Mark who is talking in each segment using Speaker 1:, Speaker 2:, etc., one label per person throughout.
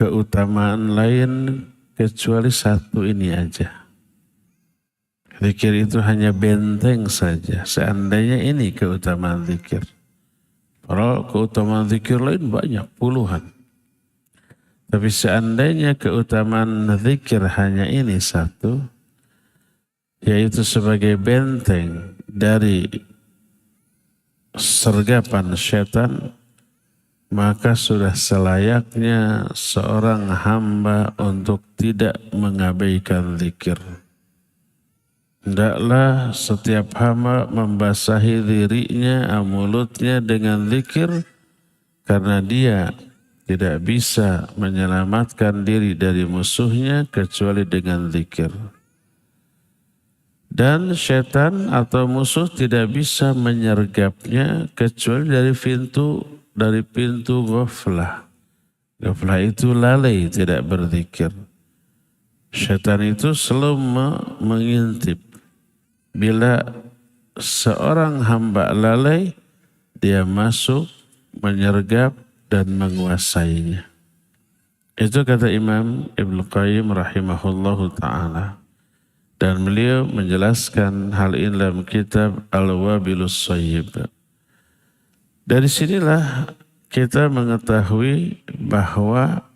Speaker 1: keutamaan lain kecuali satu ini aja. Zikir itu hanya benteng saja. Seandainya ini keutamaan zikir. Padahal keutamaan zikir lain banyak, puluhan. Tapi seandainya keutamaan zikir hanya ini satu, yaitu sebagai benteng dari sergapan syaitan, maka sudah selayaknya seorang hamba untuk tidak mengabaikan zikir. Hendaklah setiap hamba membasahi dirinya, mulutnya dengan zikir, karena dia tidak bisa menyelamatkan diri dari musuhnya kecuali dengan zikir. Dan syaitan atau musuh tidak bisa menyergapnya kecuali dari pintu ghaflah. Ghaflah itu lalai, tidak berzikir. Syaitan itu selalu mengintip. Bila seorang hamba lalai, dia masuk, menyergap dan menguasainya. Itu kata Imam Ibnu Qayyim rahimahullahu ta'ala. Dan beliau menjelaskan hal ini dalam kitab Al-Wabilus Shayyib. Dari sinilah kita mengetahui bahwa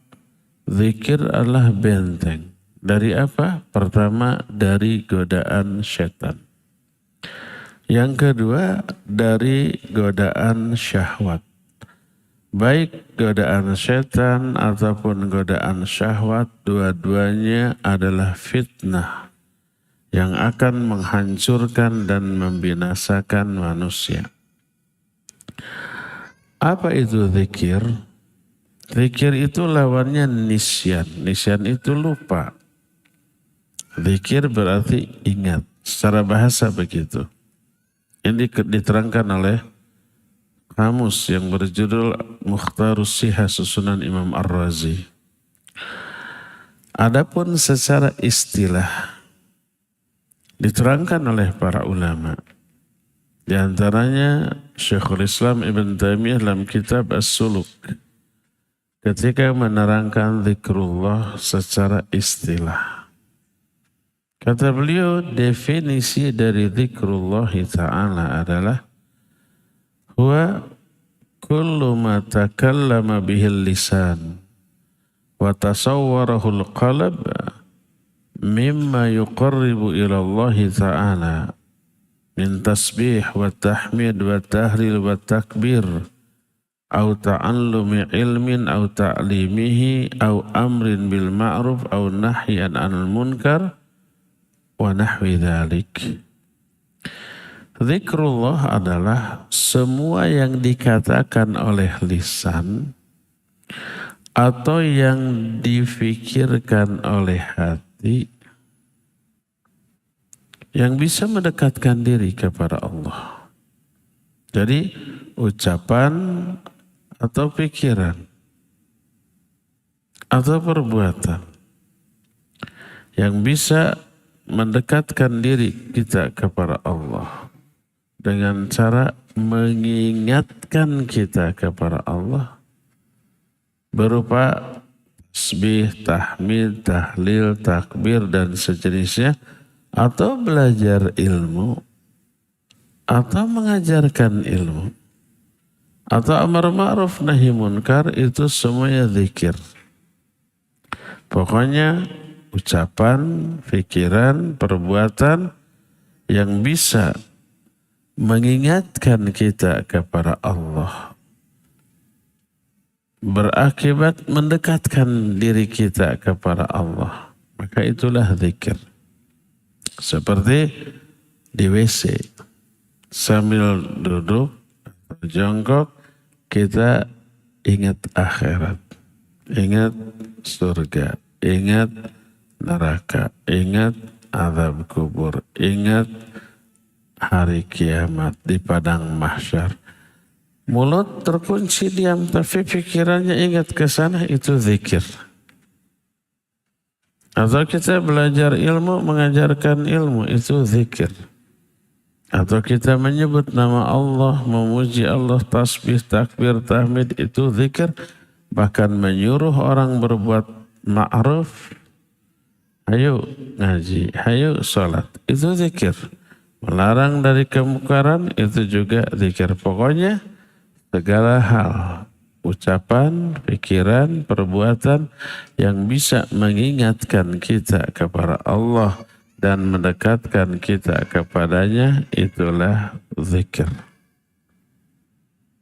Speaker 1: zikir adalah benteng. Dari apa? Pertama, dari godaan syaitan. Yang kedua, dari godaan syahwat. Baik godaan syaitan ataupun godaan syahwat, dua-duanya adalah fitnah yang akan menghancurkan dan membinasakan manusia. Apa itu zikir? Zikir itu lawannya nisyan. Nisyan itu lupa. Zikir berarti ingat. Secara bahasa begitu. Ini diterangkan oleh kamus yang berjudul Mukhtarus Sihah Susunan Imam Ar-Razi. Adapun secara istilah diterangkan oleh para ulama. Di antaranya Syekhul Islam Ibn Taimiyah dalam kitab As-Suluk ketika menerangkan zikrullah secara istilah. Kata beliau, definisi dari zikrullah ta'ala adalah huwa kullu ma takallama bihil lisan wa tasawwarahul qalb mimma yuqarribu ila Allah ta'ala min tasbih wa tahmid wa tahlil wa takbir au ta'allumi ilmin au ta'limihi au amrin bil ma'ruf au nahyan 'anil munkar wa nahwi dzalik. Zikrullah adalah semua yang dikatakan oleh lisan atau yang difikirkan oleh hati yang bisa mendekatkan diri kepada Allah. Jadi ucapan atau pikiran atau perbuatan yang bisa mendekatkan diri kita kepada Allah dengan cara mengingatkan kita kepada Allah berupa tasbih, tahmid, tahlil, takbir dan sejenisnya, atau belajar ilmu atau mengajarkan ilmu atau amar ma'ruf nahi munkar, itu semuanya zikir. Pokoknya ucapan, pikiran, perbuatan yang bisa mengingatkan kita kepada Allah, berakibat mendekatkan diri kita kepada Allah, maka itulah zikir. Seperti di WC, sambil duduk atau jongkok, kita ingat akhirat, ingat surga, ingat neraka, ingat azab kubur, ingat hari kiamat di padang mahsyar. Mulut terkunci diam, tapi pikirannya ingat ke sana, itu zikir. Atau kita belajar ilmu, mengajarkan ilmu, itu zikir. Atau kita menyebut nama Allah, memuji Allah, tasbih, takbir, tahmid, itu zikir. bahkan menyuruh orang berbuat ma'ruf, ayo ngaji, ayo sholat, itu zikir. Melarang dari kemungkaran, itu juga zikir. Pokoknya segala hal, ucapan, pikiran, perbuatan yang bisa mengingatkan kita kepada Allah dan mendekatkan kita kepadanya, itulah zikir.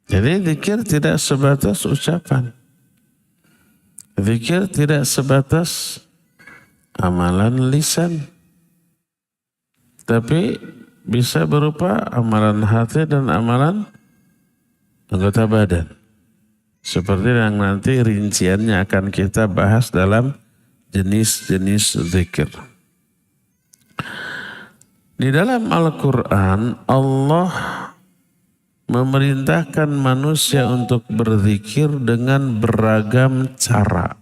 Speaker 1: Jadi zikir tidak sebatas ucapan. Zikir tidak sebatas amalan lisan. Tapi bisa berupa amalan hati dan amalan anggota badan. Seperti yang nanti rinciannya akan kita bahas dalam jenis-jenis zikir. Di dalam Al-Quran, Allah memerintahkan manusia untuk berzikir dengan beragam cara.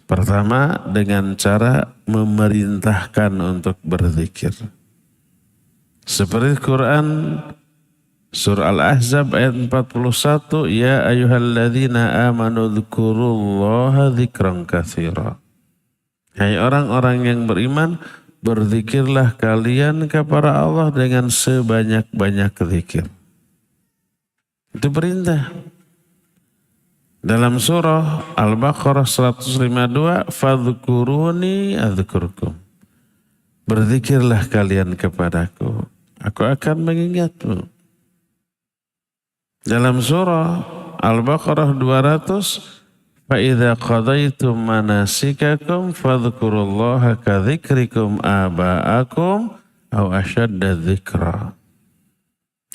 Speaker 1: Pertama, dengan cara memerintahkan untuk berzikir. Seperti Quran surah Al-Ahzab ayat 41, ya ayyuhalladzina amanu dzkurullaha dzikran katsira. Hai orang-orang yang beriman, berzikirlah kalian kepada Allah dengan sebanyak-banyak zikir. Itu perintah. Dalam surah Al-Baqarah 152, fadhkuruni adzkurkum. Berzikirlah kalian kepadaku, aku akan mengingatmu. Dalam surah Al-Baqarah 200, فَإِذَا قَضَيْتُمْ مَنَاسِكَكُمْ فَاذْكُرُوا كَذِكْرِكُمْ آبَاءَكُمْ أَوْ أَشَدَّ ذِكْرًا.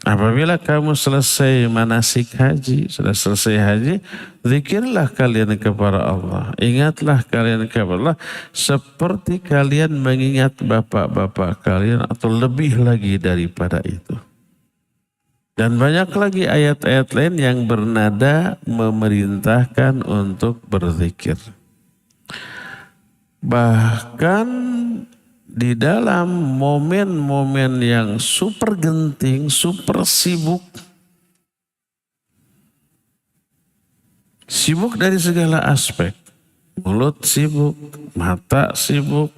Speaker 1: Apabila kamu selesai manasik haji, sudah selesai haji, zikirlah kalian kepada Allah. Ingatlah kalian kepada Allah seperti kalian mengingat bapak-bapak kalian atau lebih lagi daripada itu. Dan banyak lagi ayat-ayat lain yang bernada memerintahkan untuk berzikir. Bahkan di dalam momen-momen yang super genting, super sibuk. Sibuk dari segala aspek. Mulut sibuk, mata sibuk,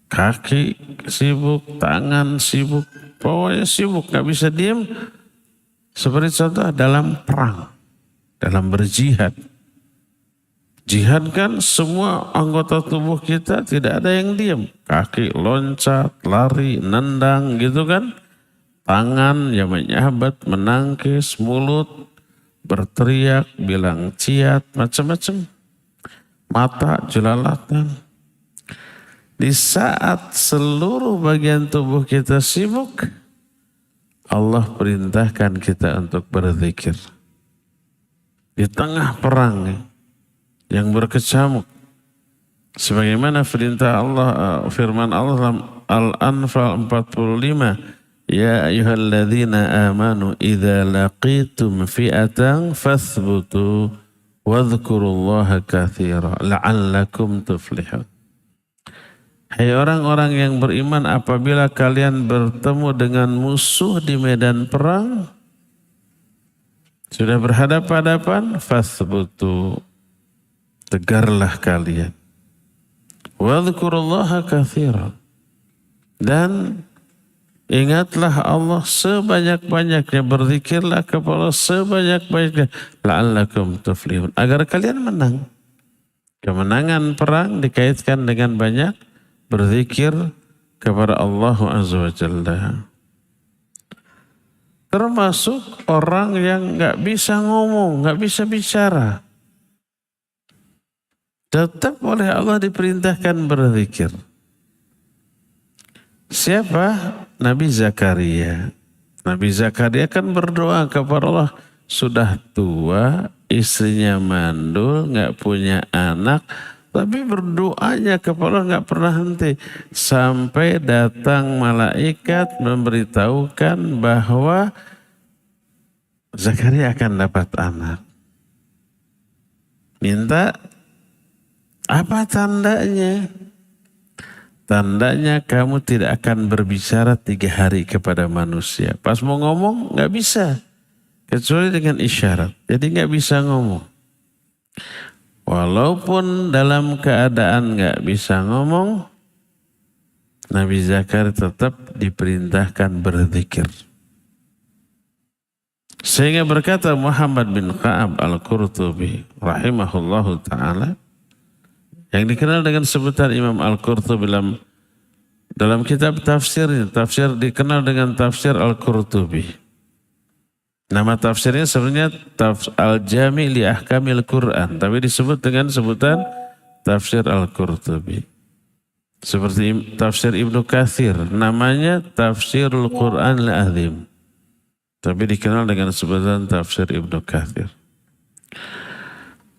Speaker 1: kaki sibuk, tangan sibuk. Pokoknya sibuk, gak bisa diam. Seperti contoh dalam perang, dalam berjihad. Jihad kan semua anggota tubuh kita tidak ada yang diam. Kaki loncat, lari, nendang gitu kan. Tangan ya menyabet, menangkis, mulut berteriak, bilang ciat, macam-macam. Mata jelalatan. Di saat seluruh bagian tubuh kita sibuk, Allah perintahkan kita untuk berzikir. Di tengah perang yang berkecamuk. Sebagaimana perintah Allah, firman Allah dalam Al-Anfal 45. Ya ayyuhalladzina amanu idza laqitum fi'atan fathbutu wadhkurullaha katsira la'allakum tuflihun. Hai orang-orang yang beriman, apabila kalian bertemu dengan musuh di medan perang, sudah berhadapan-hadapan, fathbutu, tegarlah kalian. Wadhkurullaha katsiran. Dan ingatlah Allah sebanyak-banyaknya, berzikirlah kepada Allah sebanyak-banyaknya, la'allakum tuflihun, agar kalian menang. Kemenangan perang dikaitkan dengan banyak berzikir kepada Allah Azza wa Jalla. Termasuk orang yang gak bisa ngomong, gak bisa bicara. Tetap oleh Allah diperintahkan berzikir. Siapa? Nabi Zakaria. Nabi Zakaria kan berdoa kepada Allah. Sudah tua, istrinya mandul, gak punya anak. Tapi berdoanya kepada Allah gak pernah henti. Sampai datang malaikat memberitahukan bahwa Zakaria akan dapat anak. Minta, apa tandanya? Tandanya kamu tidak akan berbicara 3 hari kepada manusia. Pas mau ngomong gak bisa. kecuali dengan isyarat. Jadi nggak bisa ngomong. Walaupun dalam keadaan nggak bisa ngomong, Nabi Zakaria tetap diperintahkan berzikir. Sehingga berkata Muhammad bin Ka'ab al-Qurtubi rahimahullahu ta'ala, yang dikenal dengan sebutan Imam al-Qurtubi dalam kitab tafsir dikenal dengan tafsir al-Qurtubi. Nama tafsirnya sebenarnya Al-Jami' li Ahkamil Quran, tapi disebut dengan sebutan tafsir al-Qurtubi. Seperti tafsir Ibnu Katsir, namanya Tafsirul Quran al-Azim. Tapi dikenal dengan sebutan tafsir Ibnu Katsir.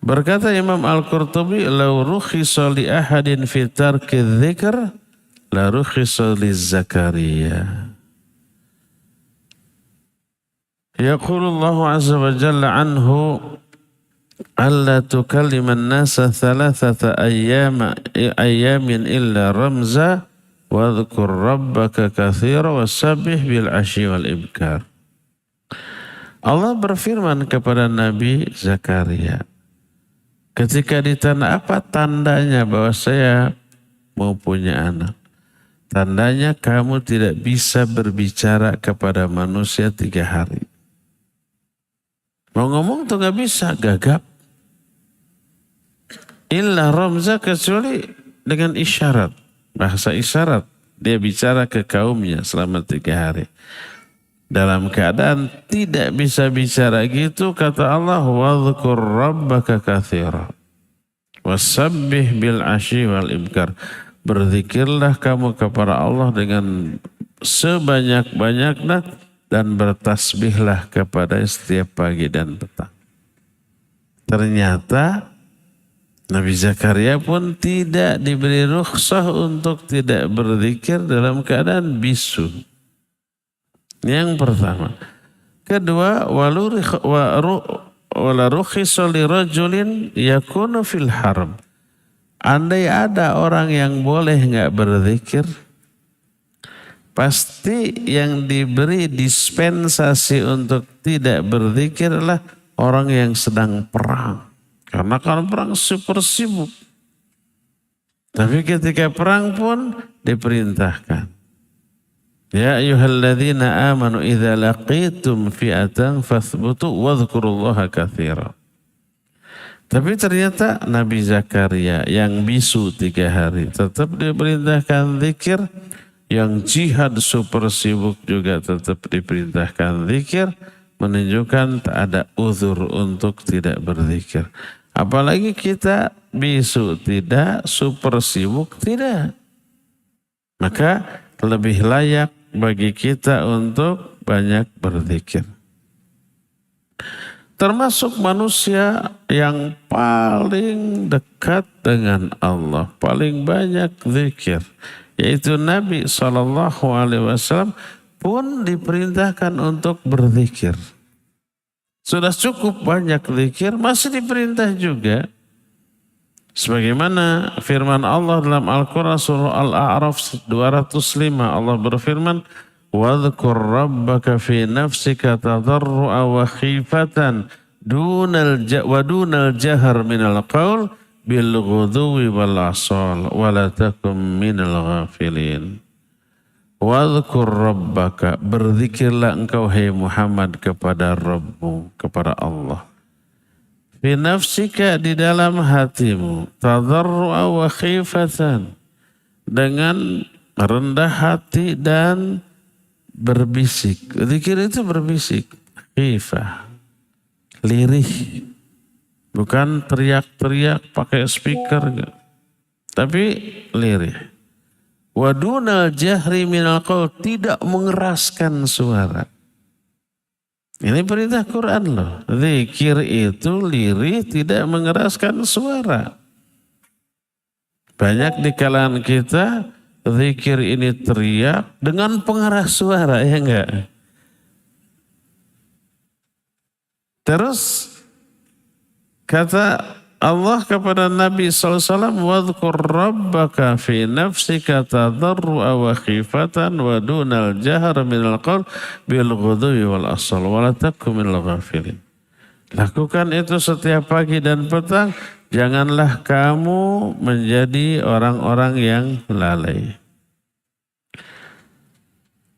Speaker 1: Berkata Imam Al-Qurtubi, "Lau rukhisa li ahadin fi tarki dzikr, la rukhisa li Zakaria." Yaqulu Allah azza wa jalla anhu, "Alla tukallima an-nasa thalathata ayyamin illa ramza wa dhkur rabbaka katsira wasabbih bil 'ashyi wal ibkar." Allah berfirman kepada Nabi Zakaria, ketika ditanya apa tandanya bahwa saya mau punya anak? Tandanya kamu tidak bisa berbicara kepada manusia 3 hari. Mau ngomong tuh gak bisa, gagap. Illa ramza, kecuali dengan isyarat, bahasa isyarat. Dia bicara ke kaumnya selama 3 hari. Dalam keadaan tidak bisa bicara gitu, kata Allah, "Wadhkur rabbaka katsira wasabbih bil 'ashyi wal ibkar." Berzikirlah kamu kepada Allah dengan sebanyak-banyaknya dan bertasbihlah kepada setiap pagi dan petang. Ternyata Nabi Zakaria pun tidak diberi rukhsah untuk tidak berzikir dalam keadaan bisu. Yang pertama. Kedua, wala rukhisa li rajulin yakunu fil harb. Andai ada orang yang boleh enggak berzikir, pasti yang diberi dispensasi untuk tidak berzikir adalah orang yang sedang perang. Karena kalau perang super sibuk. Tapi ketika perang pun diperintahkan. Ya ayyuhalladzina amanu idza laqitum fi'atan fathbutu wadhkurullaha katsira. Tapi ternyata Nabi Zakaria yang bisu 3 hari tetap diperintahkan zikir, yang jihad super sibuk juga tetap diperintahkan zikir, menunjukkan tak ada uzur untuk tidak berzikir. Apalagi kita bisu tidak, super sibuk tidak. Maka lebih layak bagi kita untuk banyak berzikir. Termasuk manusia yang paling dekat dengan Allah, paling banyak zikir, yaitu Nabi SAW pun diperintahkan untuk berzikir. Sudah cukup banyak zikir, masih diperintah juga. Sebagaimana firman Allah dalam Al-Quran surah Al-A'raf 205, Allah berfirman, "Wadhkur rabbaka fi nafsika tadarru'a wa khifatan wa dunal jahar minal qaul bil ghudwi wal asal wa la takum minal ghafilin." Wadhkur rabbaka, berzikirlah engkau hai Muhammad kepada Rabbmu, kepada Allah. Fi nafsika, di dalam hatimu, tadarru'a wa khifatan, dengan rendah hati dan berbisik. Zikir itu berbisik, khifah, lirih, bukan teriak-teriak pakai speaker, tapi lirih. Wa dunal jahri minal qaul, tidak mengeraskan suara. Ini perintah Quran loh. Zikir itu lirih, tidak mengeraskan suara. Banyak di kalangan kita zikir ini teriak dengan pengeras suara, ya enggak? Terus kata Allah kepada Nabi SAW, wadhkur rabbaka fi nafsika tadarru'a wa khifatan wa dunal jahar minal qawl bil ghudwi wal asal wa la takum minal ghafilin. Lakukan itu setiap pagi dan petang, janganlah kamu menjadi orang-orang yang lalai.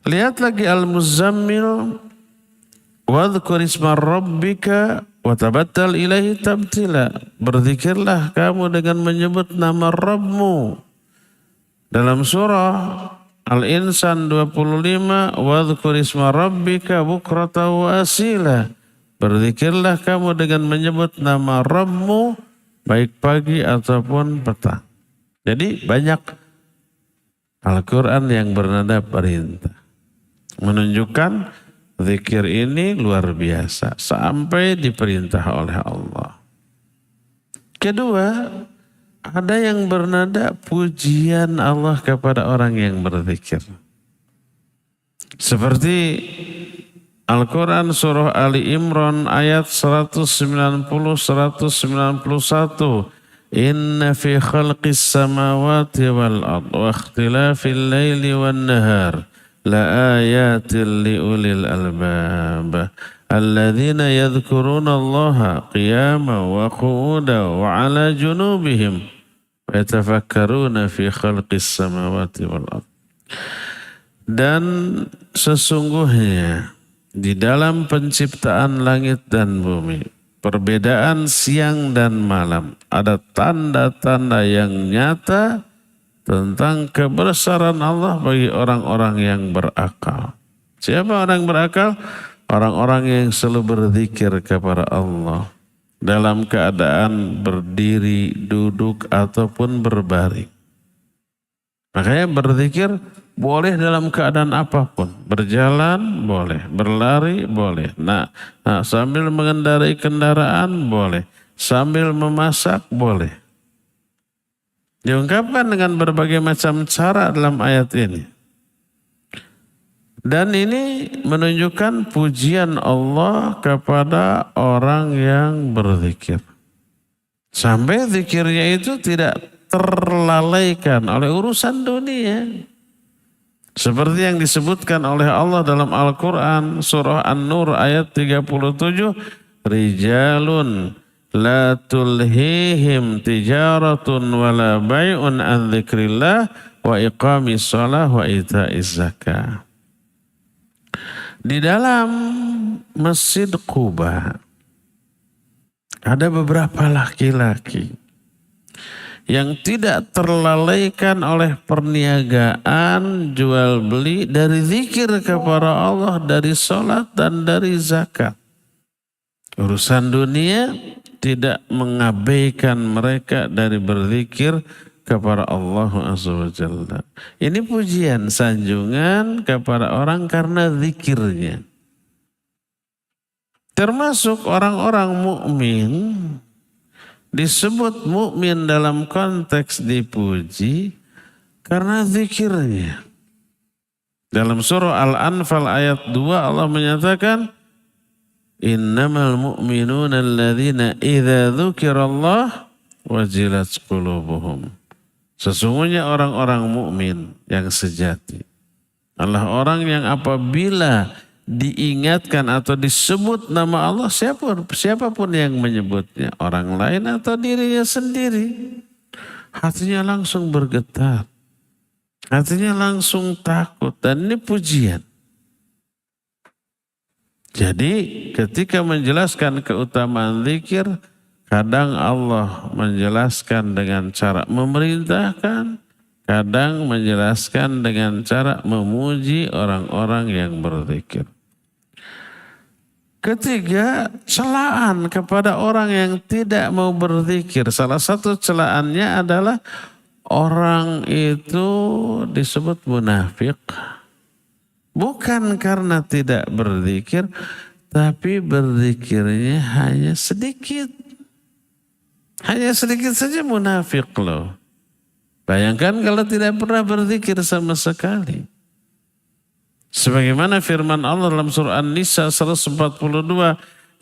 Speaker 1: Lihat lagi Al-Muzammil, wadhkur isma rabbika wa tabattal ilaihi tabtila. Berzikirlah kamu dengan menyebut nama Rabbmu. Dalam surah Al-Insan 25, wadhkur isma rabbika bukrata wa asila. Berzikirlah kamu dengan menyebut nama Rabbmu baik pagi ataupun petang. Jadi banyak Al-Quran yang bernada perintah. Menunjukkan zikir ini luar biasa sampai diperintah oleh Allah. Kedua, ada yang bernada pujian Allah kepada orang yang berzikir. Seperti Al-Quran surah Ali Imran ayat 190-191. Inna fi khalqis samawati wal ard wa ikhtilafil laili wan nahar la ayatin li ulil albab alladzina yadhkuruna Allaha qiyaman wa qu'udan wa 'ala junubihim wa yatafakkaruna fi khalqis samawati wal ard. Dan sesungguhnya di dalam penciptaan langit dan bumi, perbedaan siang dan malam, ada tanda-tanda yang nyata tentang kebesaran Allah bagi orang-orang yang berakal. Siapa orang berakal? Orang-orang yang selalu berzikir kepada Allah dalam keadaan berdiri, duduk, ataupun berbaring. Makanya berzikir boleh dalam keadaan apapun. Berjalan boleh, berlari boleh. Nah, sambil mengendarai kendaraan boleh, sambil memasak boleh. Diungkapkan dengan berbagai macam cara dalam ayat ini. Dan ini menunjukkan pujian Allah kepada orang yang berzikir. Sampai zikirnya itu tidak terlalaikan oleh urusan dunia. Seperti yang disebutkan oleh Allah dalam Al-Quran surah An-Nur ayat 37. Rijalun la tulhihim tijaratun wala bay'un an dzikrillah wa iqamis shalah wa ita'iz zakah. Di dalam Masjid Quba ada beberapa laki-laki yang tidak terlalaikan oleh perniagaan jual beli dari zikir kepada Allah, dari sholat dan dari zakat. Urusan dunia tidak mengabaikan mereka dari berzikir kepada Allah Azza wa Jalla. Ini pujian, sanjungan kepada orang karena zikirnya. Termasuk orang-orang mukmin disebut mukmin dalam konteks dipuji karena zikirnya. Dalam surah Al-Anfal ayat 2 Allah menyatakan, innamal mu'minuna alladzina idza dzukirallah wajilat qulubuhum. Sesungguhnya orang-orang mukmin yang sejati adalah orang yang apabila diingatkan atau disebut nama Allah, siapapun yang menyebutnya, orang lain atau dirinya sendiri, hatinya langsung bergetar, hatinya langsung takut, dan ini pujian. Jadi ketika menjelaskan keutamaan zikir, kadang Allah menjelaskan dengan cara memerintahkan, kadang menjelaskan dengan cara memuji orang-orang yang berzikir. Ketiga, celaan kepada orang yang tidak mau berzikir. Salah satu celaannya adalah orang itu disebut munafik. Bukan karena tidak berzikir, tapi berzikirnya hanya sedikit. Hanya sedikit saja munafik loh. Bayangkan kalau tidak pernah berzikir sama sekali. Sebagaimana firman Allah dalam surah An-Nisa 142,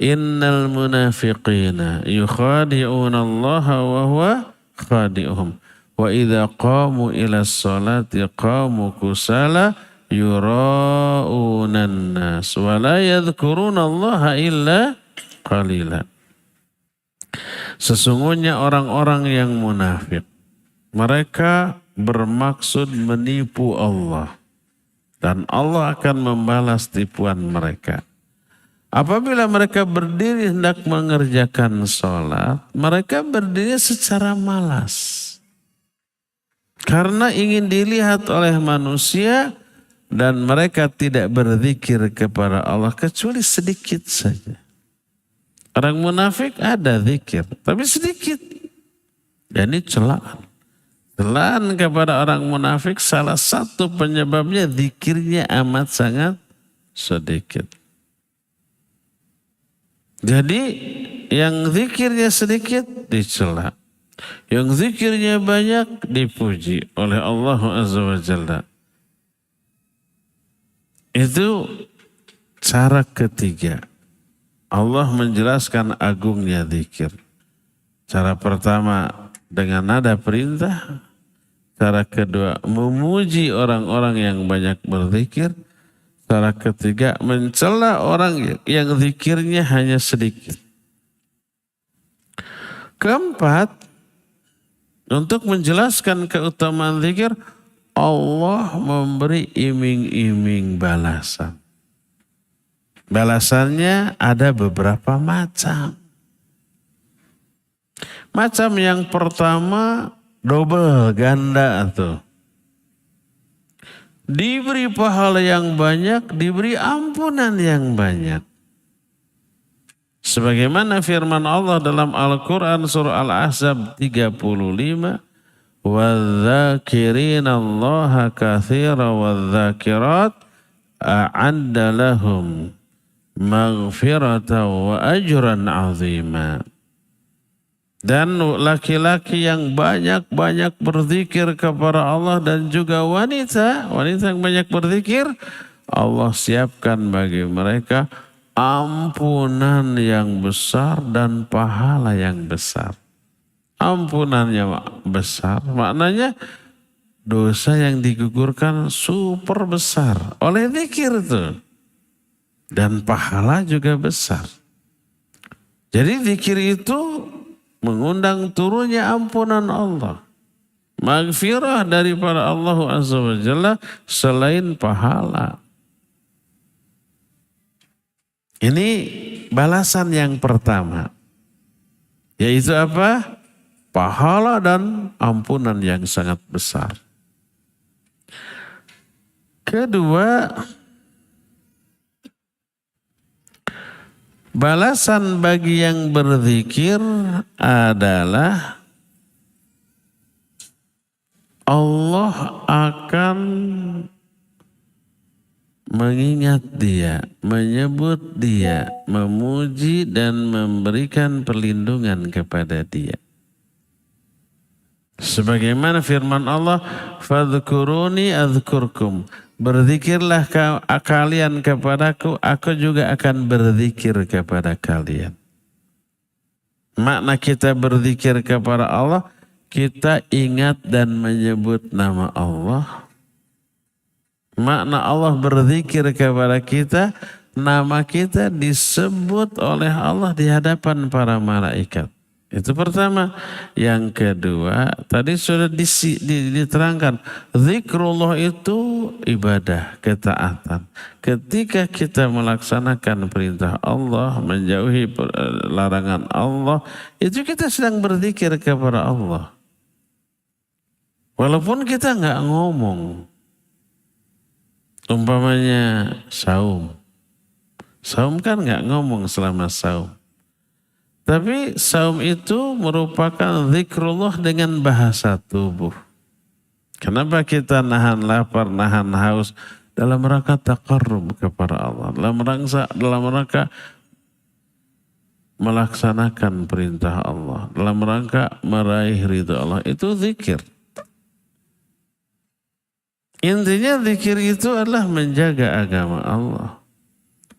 Speaker 1: innal munafiqina yukhadi'una Allah wa huwa khadi'uhum wa idza qamu ila sholati qamu kusala yura'unan nas wa la yadhkuruna Allah illa qalila. Sesungguhnya orang-orang yang munafik, mereka bermaksud menipu Allah dan Allah akan membalas tipuan mereka. Apabila mereka berdiri hendak mengerjakan sholat, mereka berdiri secara malas. Karena ingin dilihat oleh manusia dan mereka tidak berzikir kepada Allah kecuali sedikit saja. Orang munafik ada zikir, tapi sedikit. Dan ini celaan. Celaan kepada orang munafik salah satu penyebabnya zikirnya amat sangat sedikit. Jadi yang zikirnya sedikit dicela. Yang zikirnya banyak dipuji oleh Allah Azza wa Jalla. Itu cara ketiga. Allah menjelaskan agungnya zikir. Cara pertama dengan nada perintah. Cara kedua memuji orang-orang yang banyak berzikir. Cara ketiga mencela orang yang zikirnya hanya sedikit. Keempat, untuk menjelaskan keutamaan zikir, Allah memberi iming-iming balasan. Balasannya ada beberapa macam. Macam yang pertama double ganda tuh. Diberi pahala yang banyak, diberi ampunan yang banyak. Sebagaimana firman Allah dalam Al-Quran surah Al-Ahzab 35. وَالذَّاكِرِينَ اللَّهَ كَثِيرًا وَالذَّاكِرَاتِ أَعَدَّ لَهُمْ مَغْفِرَةً وَأَجْرًا عَظِيمًا. Dan laki-laki yang banyak-banyak berzikir kepada Allah dan juga wanita yang banyak berzikir, Allah siapkan bagi mereka ampunan yang besar dan pahala yang besar. Ampunannya besar, maknanya dosa yang digugurkan super besar oleh zikir itu. Dan pahala juga besar. Jadi zikir itu mengundang turunnya ampunan Allah. Maghfirah daripada Allah Azza wa Jalla selain pahala. Ini balasan yang pertama. Yaitu apa? Pahala dan ampunan yang sangat besar. Kedua, balasan bagi yang berzikir adalah Allah akan mengingat dia, menyebut dia, memuji dan memberikan perlindungan kepada dia. Sebagaimana firman Allah, "Fadhkuruni adzkurkum." Berzikirlah kalian kepadaku, aku juga akan berzikir kepada kalian. Makna kita berzikir kepada Allah, kita ingat dan menyebut nama Allah. Makna Allah berzikir kepada kita, nama kita disebut oleh Allah di hadapan para malaikat. Itu pertama. Yang kedua, tadi sudah diterangkan, zikrullah itu ibadah, ketaatan. Ketika kita melaksanakan perintah Allah, menjauhi larangan Allah, itu kita sedang berzikir kepada Allah. Walaupun kita nggak ngomong. Umpamanya saum. Saum kan nggak ngomong selama saum. Tapi saum itu merupakan zikrullah dengan bahasa tubuh. Kenapa kita nahan lapar, nahan haus? Dalam rangka taqarrub kepada Allah. Dalam rangka melaksanakan perintah Allah. Dalam rangka meraih ridha Allah. Itu zikir. Intinya zikir itu adalah menjaga agama Allah.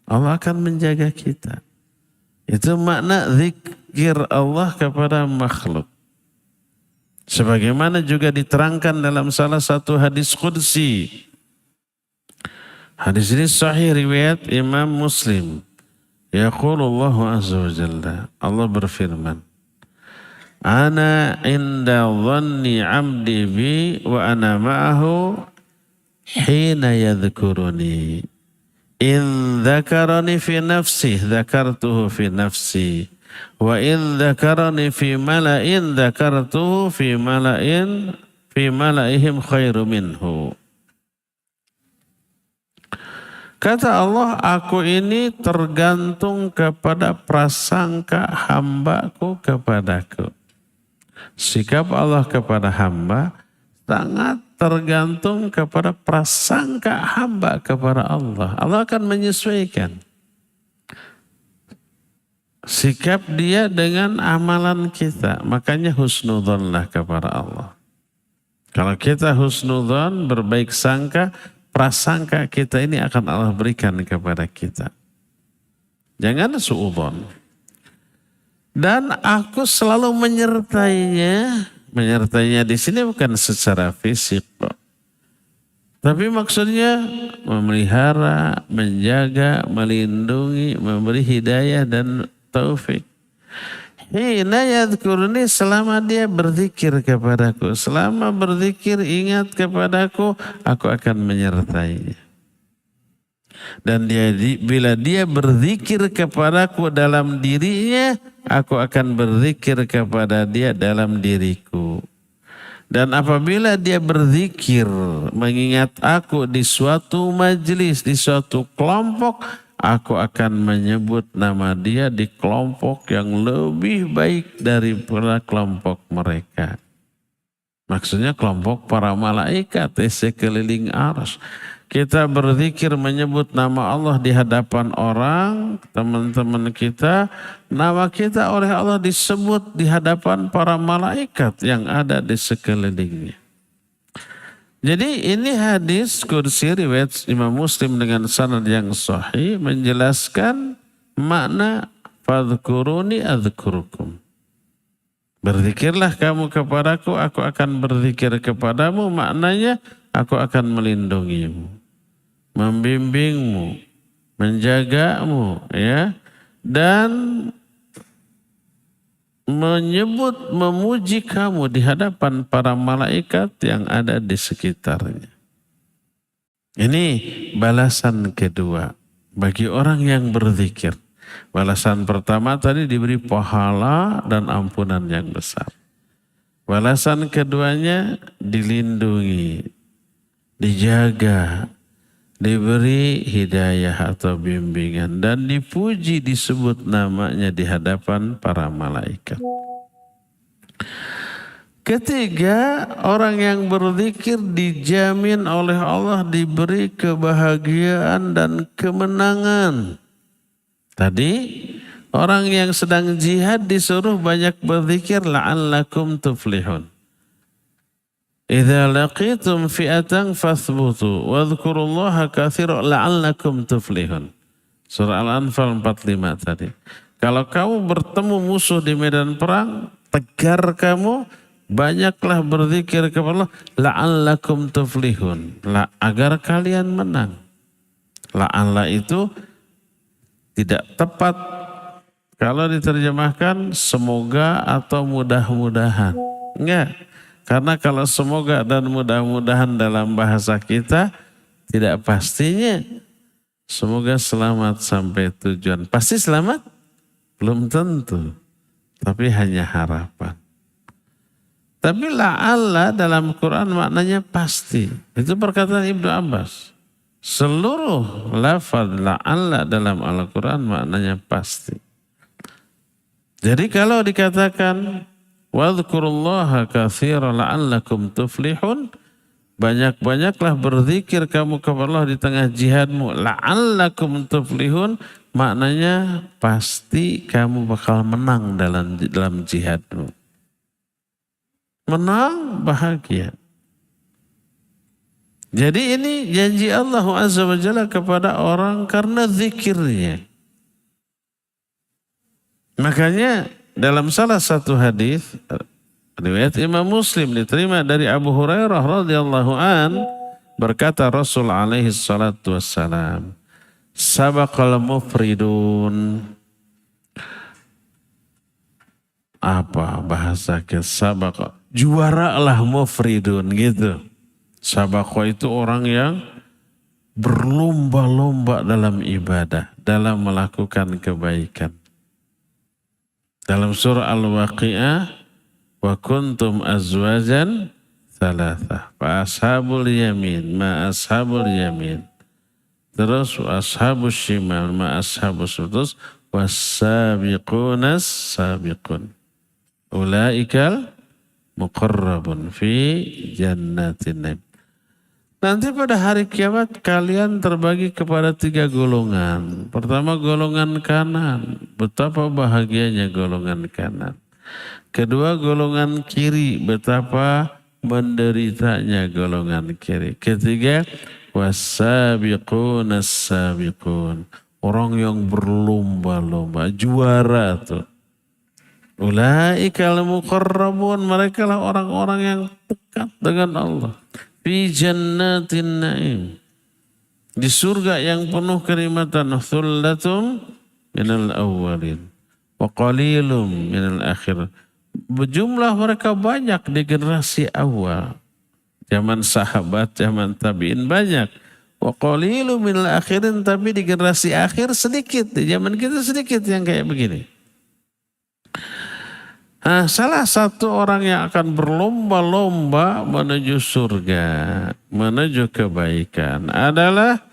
Speaker 1: Allah akan menjaga kita. Itu makna zikir Allah kepada makhluk. Sebagaimana juga diterangkan dalam salah satu hadis qudsi. Hadis ini sahih riwayat Imam Muslim. Yaqulullahu azza wa jalla. Allah berfirman. Ana inda dhanni 'abdi bi wa ana ma'ahu hina yadhkuruni. In dzakarani fi nafsi dzakartuhu fi nafsi wa in dzakarani fi mala'in dzakartuhu fi mala'ihim khairu minhu. Kata Allah, aku ini tergantung kepada prasangka hambaku kepadaku. Sikap Allah kepada hamba sangat tergantung kepada prasangka hamba kepada Allah. Allah akan menyesuaikan sikap dia dengan amalan kita. Makanya husnudzonlah kepada Allah. Kalau kita husnudzon, berbaik sangka, prasangka kita ini akan Allah berikan kepada kita. Jangan suudzon. Dan aku selalu menyertainya. Menyertainya di sini bukan secara fisik, tapi maksudnya memelihara, menjaga, melindungi, memberi hidayah dan taufik. Hina yadhkuruni, selama dia berzikir kepadaku, selama berzikir ingat kepadaku, aku akan menyertainya. Dan bila dia berzikir kepadaku dalam dirinya, aku akan berzikir kepada dia dalam diriku. Dan apabila dia berzikir mengingat aku di suatu majelis, di suatu kelompok, aku akan menyebut nama dia di kelompok yang lebih baik daripada kelompok mereka. Maksudnya kelompok para malaikat sekeliling arsy. Kita berzikir menyebut nama Allah di hadapan orang, teman-teman kita. Nama kita oleh Allah disebut di hadapan para malaikat yang ada di sekelilingnya. Jadi ini hadis qudsi riwayat Imam Muslim dengan sanad yang sahih menjelaskan makna fadhkuruni adzkurukum. Berzikirlah kamu kepadaku, aku akan berzikir kepadamu. Maknanya aku akan melindungimu, membimbingmu, menjagamu, ya, dan menyebut, memuji kamu di hadapan para malaikat yang ada di sekitarnya. Ini balasan kedua bagi orang yang berzikir. Balasan pertama tadi diberi pahala dan ampunan yang besar. Balasan keduanya dilindungi, dijaga, diberi hidayah atau bimbingan, dan dipuji, disebut namanya di hadapan para malaikat. Ketiga, orang yang berzikir dijamin oleh Allah diberi kebahagiaan dan kemenangan. Tadi orang yang sedang jihad disuruh banyak berzikir, la'allakum tuflihun. Idza laqitum fi'atan fathbutu wadhkurullaha katsiran la'allakum tuflihun. Surah Al-Anfal 45 tadi. Kalau kamu bertemu musuh di medan perang, tegar kamu, banyaklah berzikir kepada Allah, la'allakum tuflihun, agar kalian menang. La'alla itu tidak tepat kalau diterjemahkan semoga atau mudah-mudahan. Enggak. Karena kalau semoga dan mudah-mudahan dalam bahasa kita tidak pastinya semoga selamat sampai tujuan. Pasti selamat? Belum tentu. Tapi hanya harapan. Tapi la'alla dalam Quran maknanya pasti. Itu perkataan Ibnu Abbas. Seluruh lafaz la'alla dalam Al-Quran maknanya pasti. Jadi kalau dikatakan wadhkurullaha katsiran la'allakum tuflihun, banyak-banyaklah berzikir kamu kepada Allah di tengah jihadmu, la'allakum tuflihun, maknanya pasti kamu bakal menang dalam jihadmu. Menang, bahagia. Jadi ini janji Allah Azza wa Jalla kepada orang karena zikirnya. Makanya dalam salah satu hadis riwayat Imam Muslim diterima dari Abu Hurairah radhiyallahu an berkata Rasul alaihi salatu wassalam, sabaqal mufridun. Apa bahasa ke sabaq? Juara lah mufridun gitu. Sabaqo itu orang yang berlomba-lomba dalam ibadah, dalam melakukan kebaikan. Dalam surah Al-Waqi'ah, wa kuntum azwajan thalatha. Fa ashabul yamin, ma ashabul yamin. Terus wa ashabus shimal, ma ashabus terus was-sabiqunas sabiqun. Ulaikal muqarrabun fi jannatin naim. Nanti pada hari kiamat kalian terbagi kepada 3 golongan. Pertama golongan kanan. Betapa bahagianya golongan kanan. Kedua golongan kiri. Betapa menderitanya golongan kiri. Ketiga was-sabiqunas sabiqun. Orang yang berlomba-lomba. Juara tuh. Ulaikal muqarrabun, mereka lah orang-orang yang dekat dengan Allah. Fi jannatin naim, di surga yang penuh kenikmatan. Thullatum minal awwalin wa qalilum minal akhir. Jumlah mereka banyak di generasi awal. Zaman sahabat, zaman tabi'in banyak. Wa qalilum minal akhirin, tapi di generasi akhir sedikit. Di zaman kita sedikit yang kayak begini. Nah, salah satu orang yang akan berlomba-lomba menuju surga, menuju kebaikan adalah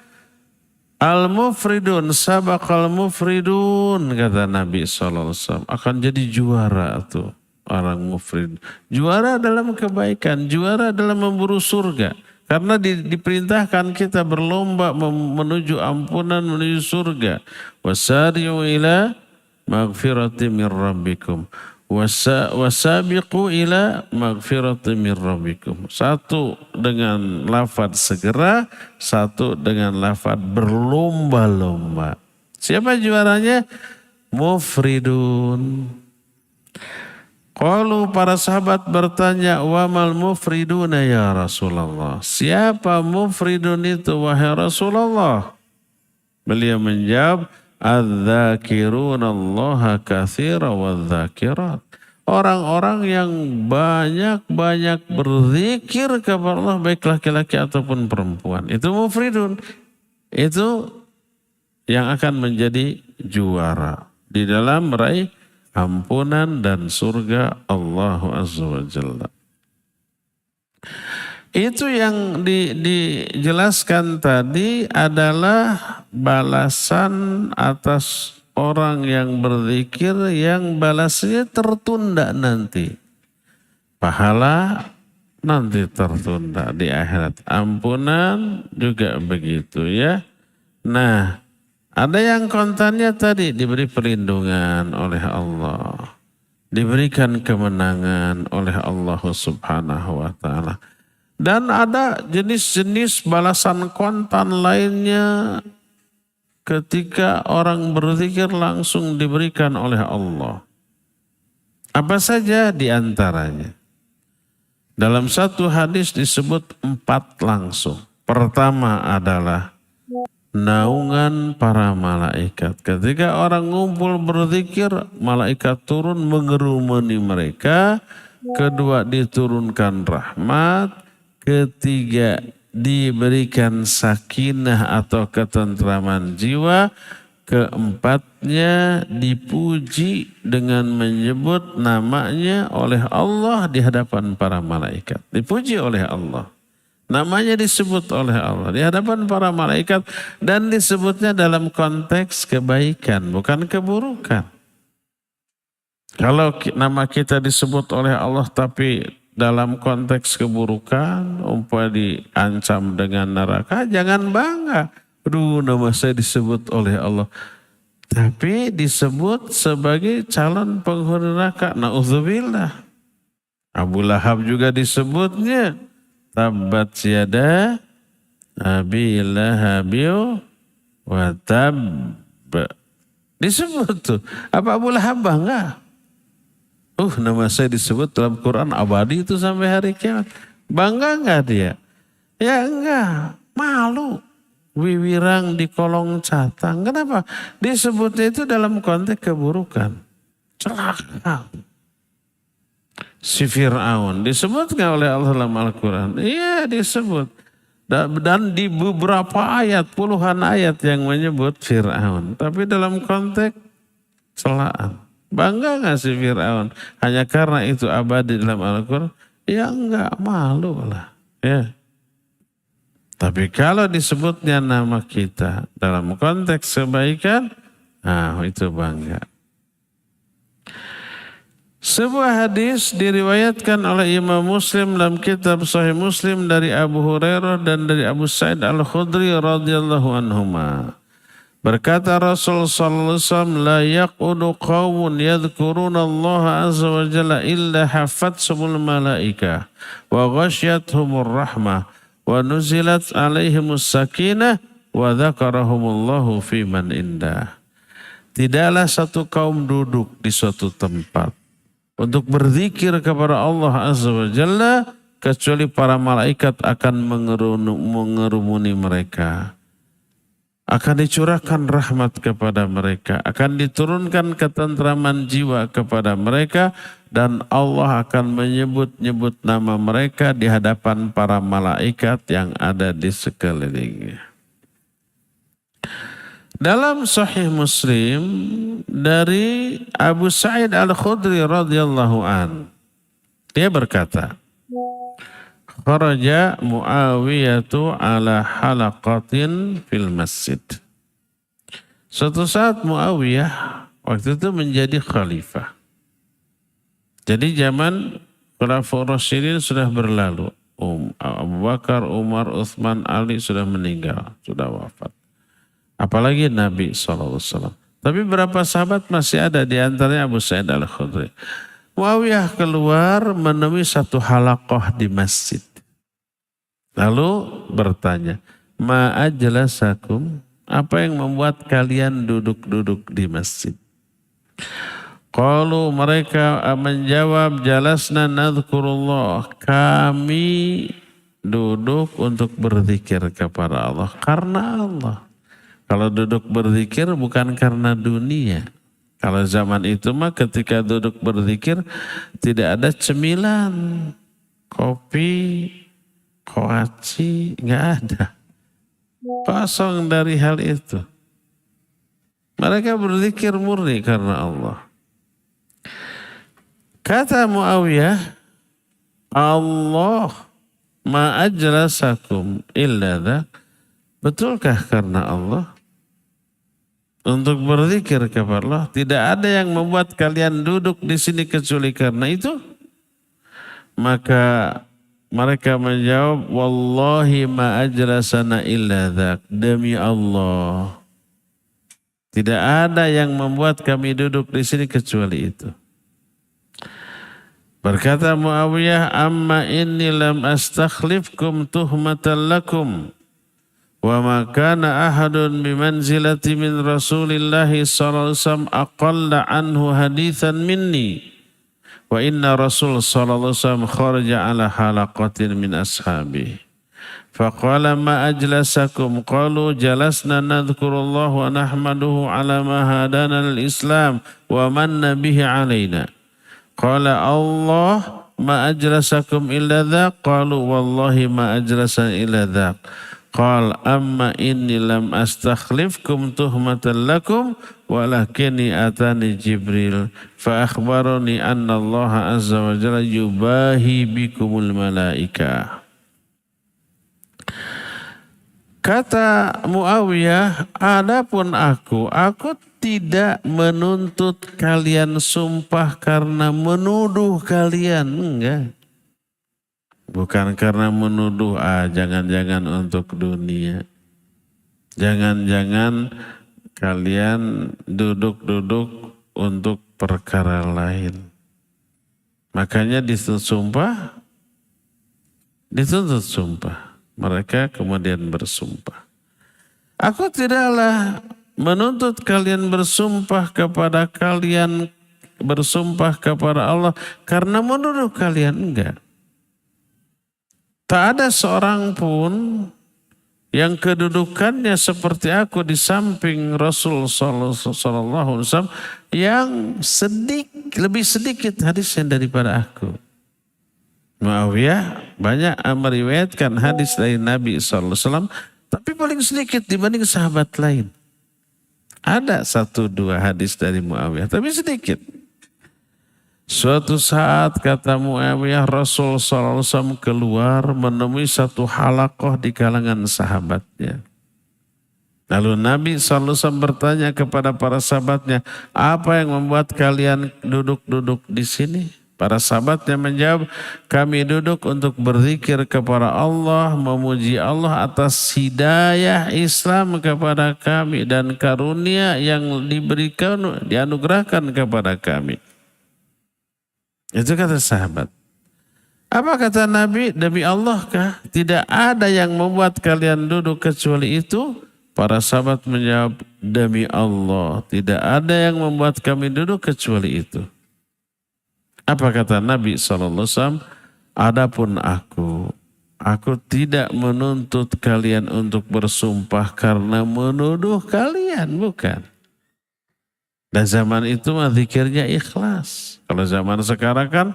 Speaker 1: al-mufridun, sabaqal mufridun, kata Nabi SAW. Akan jadi juara tuh orang mufrid. Juara dalam kebaikan, juara dalam memburu surga. Karena diperintahkan kita berlomba menuju ampunan, menuju surga. Wasari'u ila maghfirati min rabbikum. Wasabiqu ila maghfirati min rabbikum. Satu dengan lafaz segera, satu dengan lafaz berlomba-lomba. Siapa juaranya? Mufridun. Qalu, para sahabat bertanya, wa mal mufriduna ya Rasulullah? Siapa mufridun itu wahai Rasulullah? Beliau menjawab, adz-dzakiruna Allaha katsira wadz-dzakirat. Orang-orang yang banyak-banyak berzikir kepada Allah, baik laki-laki ataupun perempuan. Itu mufridun. Itu yang akan menjadi juara di dalam meraih ampunan dan surga Allah Azza wa Jalla. Itu yang dijelaskan tadi adalah balasan atas orang yang berzikir yang balasnya tertunda nanti. Pahala nanti tertunda di akhirat. Ampunan juga begitu ya. Nah, ada yang kontannya tadi diberi perlindungan oleh Allah. Diberikan kemenangan oleh Allah Subhanahu wa ta'ala. Dan ada jenis-jenis balasan kontan lainnya ketika orang berzikir langsung diberikan oleh Allah. Apa saja di antaranya? Dalam satu hadis disebut 4 langsung. Pertama adalah naungan para malaikat. Ketika orang ngumpul berzikir, malaikat turun mengerumuni mereka. Kedua, diturunkan rahmat. Ketiga, diberikan sakinah atau ketentraman jiwa. Keempatnya, dipuji dengan menyebut namanya oleh Allah di hadapan para malaikat. Dipuji oleh Allah. Namanya disebut oleh Allah di hadapan para malaikat. Dan disebutnya dalam konteks kebaikan, bukan keburukan. Kalau nama kita disebut oleh Allah tapi dalam konteks keburukan, umpama diancam dengan neraka, jangan bangga. Aduh, nama saya disebut oleh Allah. Tapi disebut sebagai calon penghuni neraka. Na'udzubillah. Abu Lahab juga disebutnya. Tabbat yada Abi Lahabiu wa tab. Disebut tuh. Apa Abu Lahab bangga? Nama saya disebut dalam Quran abadi itu sampai hari kiamat. Bangga enggak dia? Ya enggak, malu. Wiwirang di kolong catang. Kenapa? Disebutnya itu dalam konteks keburukan. Celaka. Si Fir'aun disebut enggak oleh Allah dalam Al-Quran? Iya disebut. Dan di beberapa ayat, puluhan ayat yang menyebut Fir'aun. Tapi dalam konteks celaan. Bangga gak si Fir'aun? Hanya karena itu abadi dalam Al-Quran? Ya enggak, malu lah. Ya. Tapi kalau disebutnya nama kita dalam konteks kebaikan, itu bangga. Sebuah hadis diriwayatkan oleh Imam Muslim dalam kitab Sahih Muslim dari Abu Hurairah dan dari Abu Sa'id Al-Khudri radhiyallahu anhuma. Berkata Rasul sallallahu alaihi wasallam, la yaqudu qaumun yadhkuruna Allah azza wa jalla illa hafatsumul malaika wa ghasyiyatuhumur rahmah wa nuzilat alaihimus sakinah wa dzakarahumullahu fi man indah. Tidaklah satu kaum duduk di suatu tempat untuk berzikir kepada Allah azza wa jalla kecuali para malaikat akan mengerumuni mereka. Akan dicurahkan rahmat kepada mereka, akan diturunkan ketentraman jiwa kepada mereka, dan Allah akan menyebut-nyebut nama mereka di hadapan para malaikat yang ada di sekelilingnya. Dalam Sahih Muslim dari Abu Sa'id Al-Khudri radhiyallahu an, dia berkata, kharaja Muawiyatu ala halaqatin fil masjid. Suatu saat Muawiyah waktu itu menjadi khalifah. Jadi zaman Khulafaur Rasyidin sudah berlalu. Abu Bakar, Umar, Utsman, Ali sudah meninggal, sudah wafat. Apalagi Nabi SAW. Tapi berapa sahabat masih ada, di antaranya Abu Sa'id Al-Khudri. Muawiyah keluar menemui satu halaqah di masjid. Lalu bertanya, ma ajlasakum, apa yang membuat kalian duduk-duduk di masjid? Qalu, mereka menjawab, jalasna nadhkurullah, kami duduk untuk berzikir kepada Allah, karena Allah. Kalau duduk berzikir bukan karena dunia. Kalau zaman itu mah ketika duduk berzikir tidak ada cemilan, kopi, koaci, nggak ada. Kosong dari hal itu. Mereka berzikir murni karena Allah. Kata Muawiyah, Allah ma ajlasakum illa dzak. Betulkah karena Allah? Untuk berzikir kepada Allah, tidak ada yang membuat kalian duduk di sini kecuali karena itu? Maka mereka menjawab, wallahi ma ajlasana illa dzak. Demi Allah, tidak ada yang membuat kami duduk di sini kecuali itu. Berkata Muawiyah, amma inni lam astakhlifkum tuhmatan lakum. Wa ma kana ahadun bimanzilati min Rasulillahi sallallahu alaihi wasallam aqalla anhu hadithan minni. Wa inna Rasul sallallahu alaihi wasallam kharaja ala halaqatin min ashabihi. Faqala ma ajlasakum, qalu jalasna nadhkurullah wa nahmaduhu ala ma hadana al-Islam wa manna bihi alaina. Qala Allah ma ajlasakum illa dzaq, qalu wallahi ma ajlasana illa dzaq. Qal amma inni lam astakhlifkum tuhmatan lakum walakinni atani Jibril fa akhbarani anna Allah azza wa jalla yubahi bikumul malaika. Kata Muawiyah, adapun aku tidak menuntut kalian sumpah karena menuduh kalian, enggak. Bukan karena menuduh, jangan-jangan untuk dunia. Jangan-jangan kalian duduk-duduk untuk perkara lain. Makanya dituntut sumpah. Mereka kemudian bersumpah. Aku tidaklah menuntut kalian bersumpah kepada Allah karena menuduh kalian, enggak. Tak ada seorang pun yang kedudukannya seperti aku di samping Rasul sallallahu alaihi wasallam yang lebih sedikit hadisnya daripada aku. Muawiyah banyak meriwayatkan hadis dari Nabi sallallahu alaihi wasallam, tapi paling sedikit dibanding sahabat lain. Ada 1-2 hadis dari Muawiyah, tapi sedikit. Suatu saat kata Muawiyah, Rasul SAW keluar menemui satu halaqah di kalangan sahabatnya. Lalu Nabi SAW bertanya kepada para sahabatnya, apa yang membuat kalian duduk-duduk di sini? Para sahabatnya menjawab, kami duduk untuk berzikir kepada Allah, memuji Allah atas hidayah Islam kepada kami dan karunia yang dianugerahkan kepada kami. Itu kata sahabat. Apa kata Nabi? Demi Allah kah? Tidak ada yang membuat kalian duduk kecuali itu? Para sahabat menjawab, demi Allah, tidak ada yang membuat kami duduk kecuali itu. Apa kata Nabi SAW? Adapun aku tidak menuntut kalian untuk bersumpah karena menuduh kalian, bukan. Dan zaman itu mah zikirnya ikhlas. Kalau zaman sekarang kan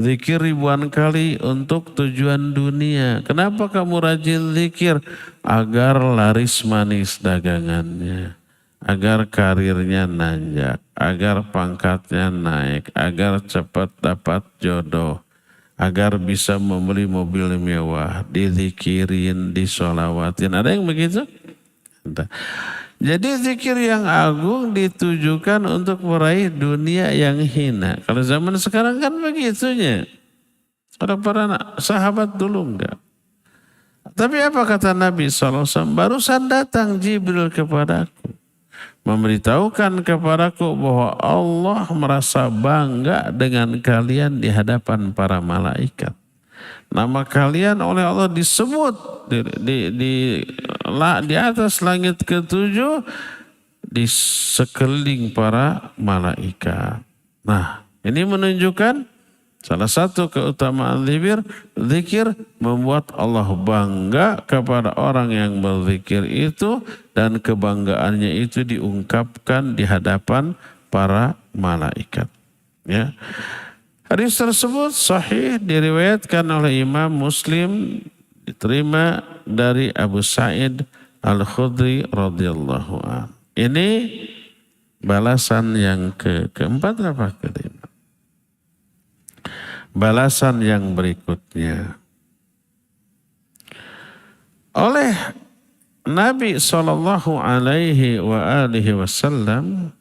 Speaker 1: zikir ribuan kali untuk tujuan dunia. Kenapa kamu rajin zikir? Agar laris manis dagangannya. Agar karirnya nanjak. Agar pangkatnya naik. Agar cepat dapat jodoh. Agar bisa membeli mobil mewah. Dizikirin, disolawatin. Ada yang begitu? Entah. Jadi zikir yang agung ditujukan untuk meraih dunia yang hina. Kalau zaman sekarang kan begitunya. Para sahabat dulu enggak. Tapi apa kata Nabi SAW? Barusan datang Jibril kepadaku. Memberitahukan kepadaku bahwa Allah merasa bangga dengan kalian di hadapan para malaikat. Nama kalian oleh Allah disebut di atas langit ke-7 di sekeliling para malaikat. Nah, ini menunjukkan salah satu keutamaan zikir membuat Allah bangga kepada orang yang berzikir itu dan kebanggaannya itu diungkapkan di hadapan para malaikat. Ya. Hadis tersebut sahih diriwayatkan oleh Imam Muslim, diterima dari Abu Sa'id Al-Khudri radhiyallahu anhu. Ini balasan yang keempat apa kelima? Balasan yang berikutnya. Oleh Nabi sallallahu alaihi wasallam,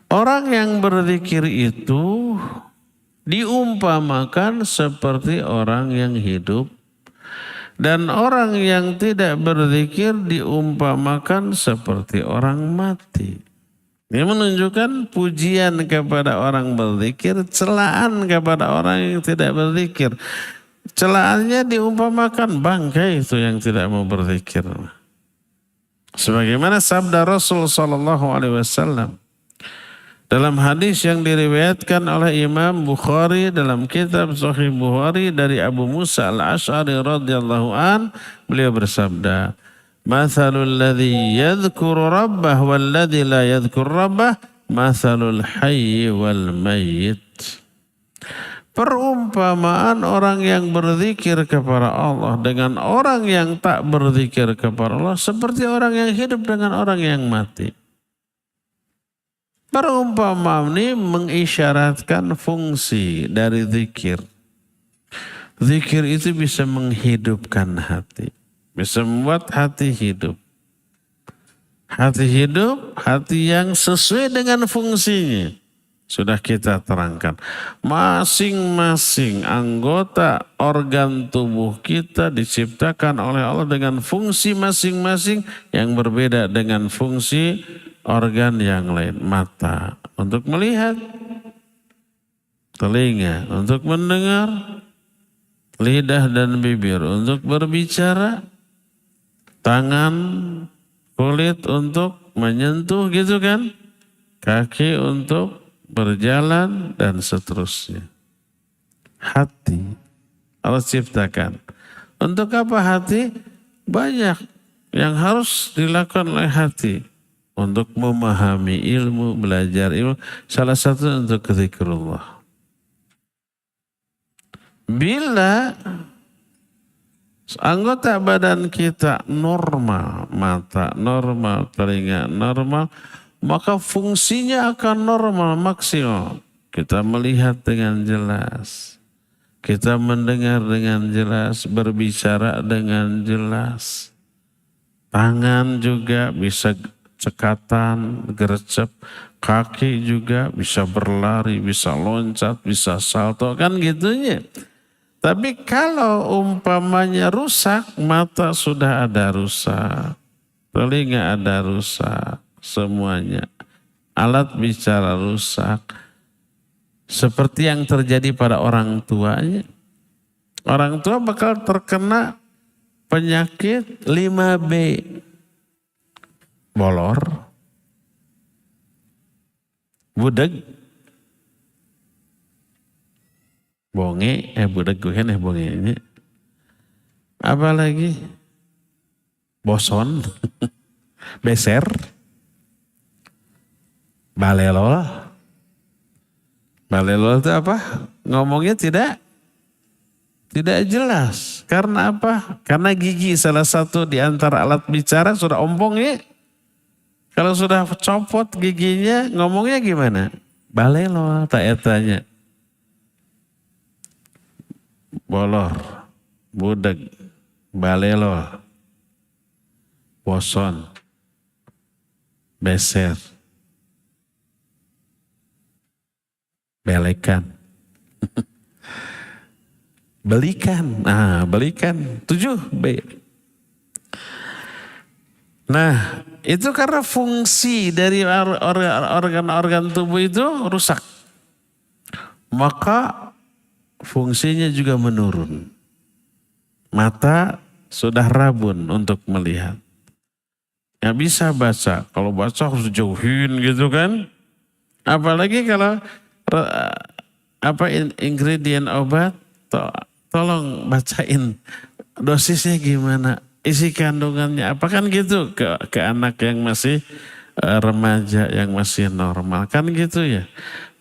Speaker 1: orang yang berzikir itu diumpamakan seperti orang yang hidup dan orang yang tidak berzikir diumpamakan seperti orang mati. Ini menunjukkan pujian kepada orang berzikir, celaan kepada orang yang tidak berzikir. Celaannya diumpamakan bangkai itu yang tidak mau berzikir. Sebagaimana sabda Rasul sallallahu alaihi wasallam dalam hadis yang diriwayatkan oleh Imam Bukhari dalam kitab Sahih Bukhari dari Abu Musa Al-Asy'ari radhiyallahu an, beliau bersabda, "Mathalul ladzi yadhkuru rabbah wal ladzi la yadhkur rabbah, mathalul hayy wal mayyit." Perumpamaan orang yang berzikir kepada Allah dengan orang yang tak berzikir kepada Allah seperti orang yang hidup dengan orang yang mati. Perumpamaan ini mengisyaratkan fungsi dari zikir. Zikir itu bisa menghidupkan hati. Bisa membuat hati hidup. Hati hidup, hati yang sesuai dengan fungsinya. Sudah kita terangkan. Masing-masing anggota organ tubuh kita diciptakan oleh Allah dengan fungsi masing-masing yang berbeda dengan fungsi organ yang lain. Mata untuk melihat, telinga untuk mendengar, lidah dan bibir untuk berbicara, tangan kulit untuk menyentuh gitu kan, kaki untuk berjalan dan seterusnya. Hati Allah ciptakan. Untuk apa hati? Banyak yang harus dilakukan oleh hati. Untuk memahami ilmu, belajar ilmu. Salah satu untuk zikrullah. Bila anggota badan kita normal, mata normal, telinga normal, maka fungsinya akan normal maksimal. Kita melihat dengan jelas. Kita mendengar dengan jelas, berbicara dengan jelas. Tangan juga bisa cekatan, gercep, kaki juga bisa berlari, bisa loncat, bisa salto, kan gitunya. Tapi kalau umpamanya rusak, mata sudah ada rusak, telinga ada rusak, semuanya. Alat bicara rusak. Seperti yang terjadi pada orang tuanya. Orang tua bakal terkena penyakit 5B. Bolor, budeg, bonge, budeg gue kan bonge ini. Apa lagi? Boson, beser, balelol. Balelol itu apa? Ngomongnya tidak jelas. Karena apa? Karena gigi salah satu di antara alat bicara sudah ompong ya. Kalau sudah copot giginya, ngomongnya gimana? Balelol, tak etanya. Bolor, budeg, balelol, boson, beser, belekan, belikan. Nah, belikan 7B. Nah, itu karena fungsi dari organ-organ tubuh itu rusak. Maka fungsinya juga menurun. Mata sudah rabun untuk melihat. Nggak bisa baca. Kalau baca harus jauhin gitu kan. Apalagi kalau ingredient obat, tolong bacain dosisnya gimana. Isi kandungannya apa kan gitu ke anak yang masih remaja yang masih normal kan gitu ya.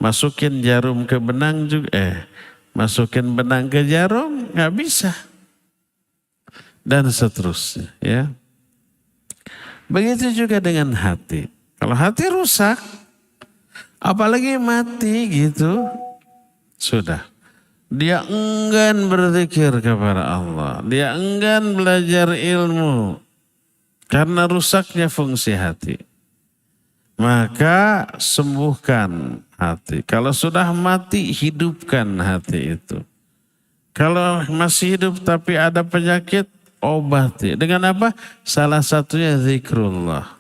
Speaker 1: Masukin jarum ke benang juga masukin benang ke jarum nggak bisa dan seterusnya ya. Begitu juga dengan hati. Kalau hati rusak apalagi mati gitu sudah. Dia enggan berzikir kepada Allah. Dia enggan belajar ilmu. Karena rusaknya fungsi hati. Maka sembuhkan hati. Kalau sudah mati, hidupkan hati itu. Kalau masih hidup tapi ada penyakit, obati. Dengan apa? Salah satunya zikrullah.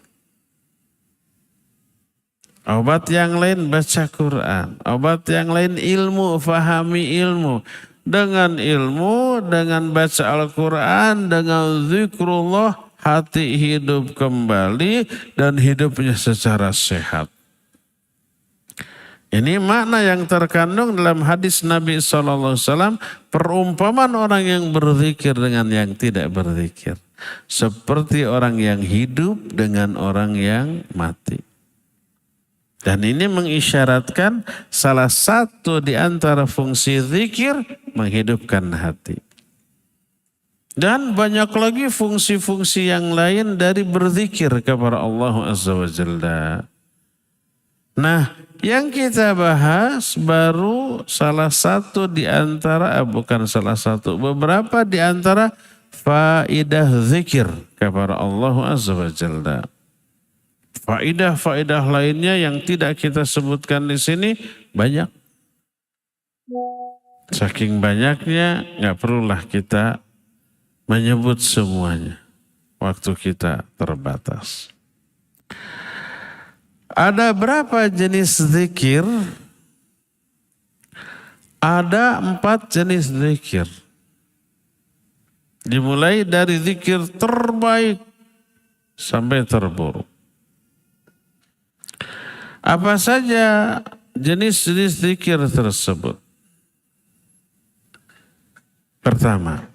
Speaker 1: Obat yang lain baca Quran. Obat yang lain ilmu, fahami ilmu. Dengan ilmu, dengan baca Al-Quran, dengan zikrullah, hati hidup kembali dan hidupnya secara sehat. Ini makna yang terkandung dalam hadis Nabi SAW. Perumpamaan orang yang berzikir dengan yang tidak berzikir. Seperti orang yang hidup dengan orang yang mati. Dan ini mengisyaratkan salah satu di antara fungsi zikir menghidupkan hati. Dan banyak lagi fungsi-fungsi yang lain dari berzikir kepada Allah Azza wa Jalla. Nah, yang kita bahas baru salah satu di antara, bukan salah satu, beberapa di antara faidah zikir kepada Allah Azza wa Jalla. Faidah-faidah lainnya yang tidak kita sebutkan di sini banyak. Saking banyaknya nggak perlulah kita menyebut semuanya. Waktu kita terbatas. Ada berapa jenis zikir? Ada 4 jenis zikir. Dimulai dari zikir terbaik. sampai terburuk. Apa saja jenis-jenis zikir tersebut? Pertama,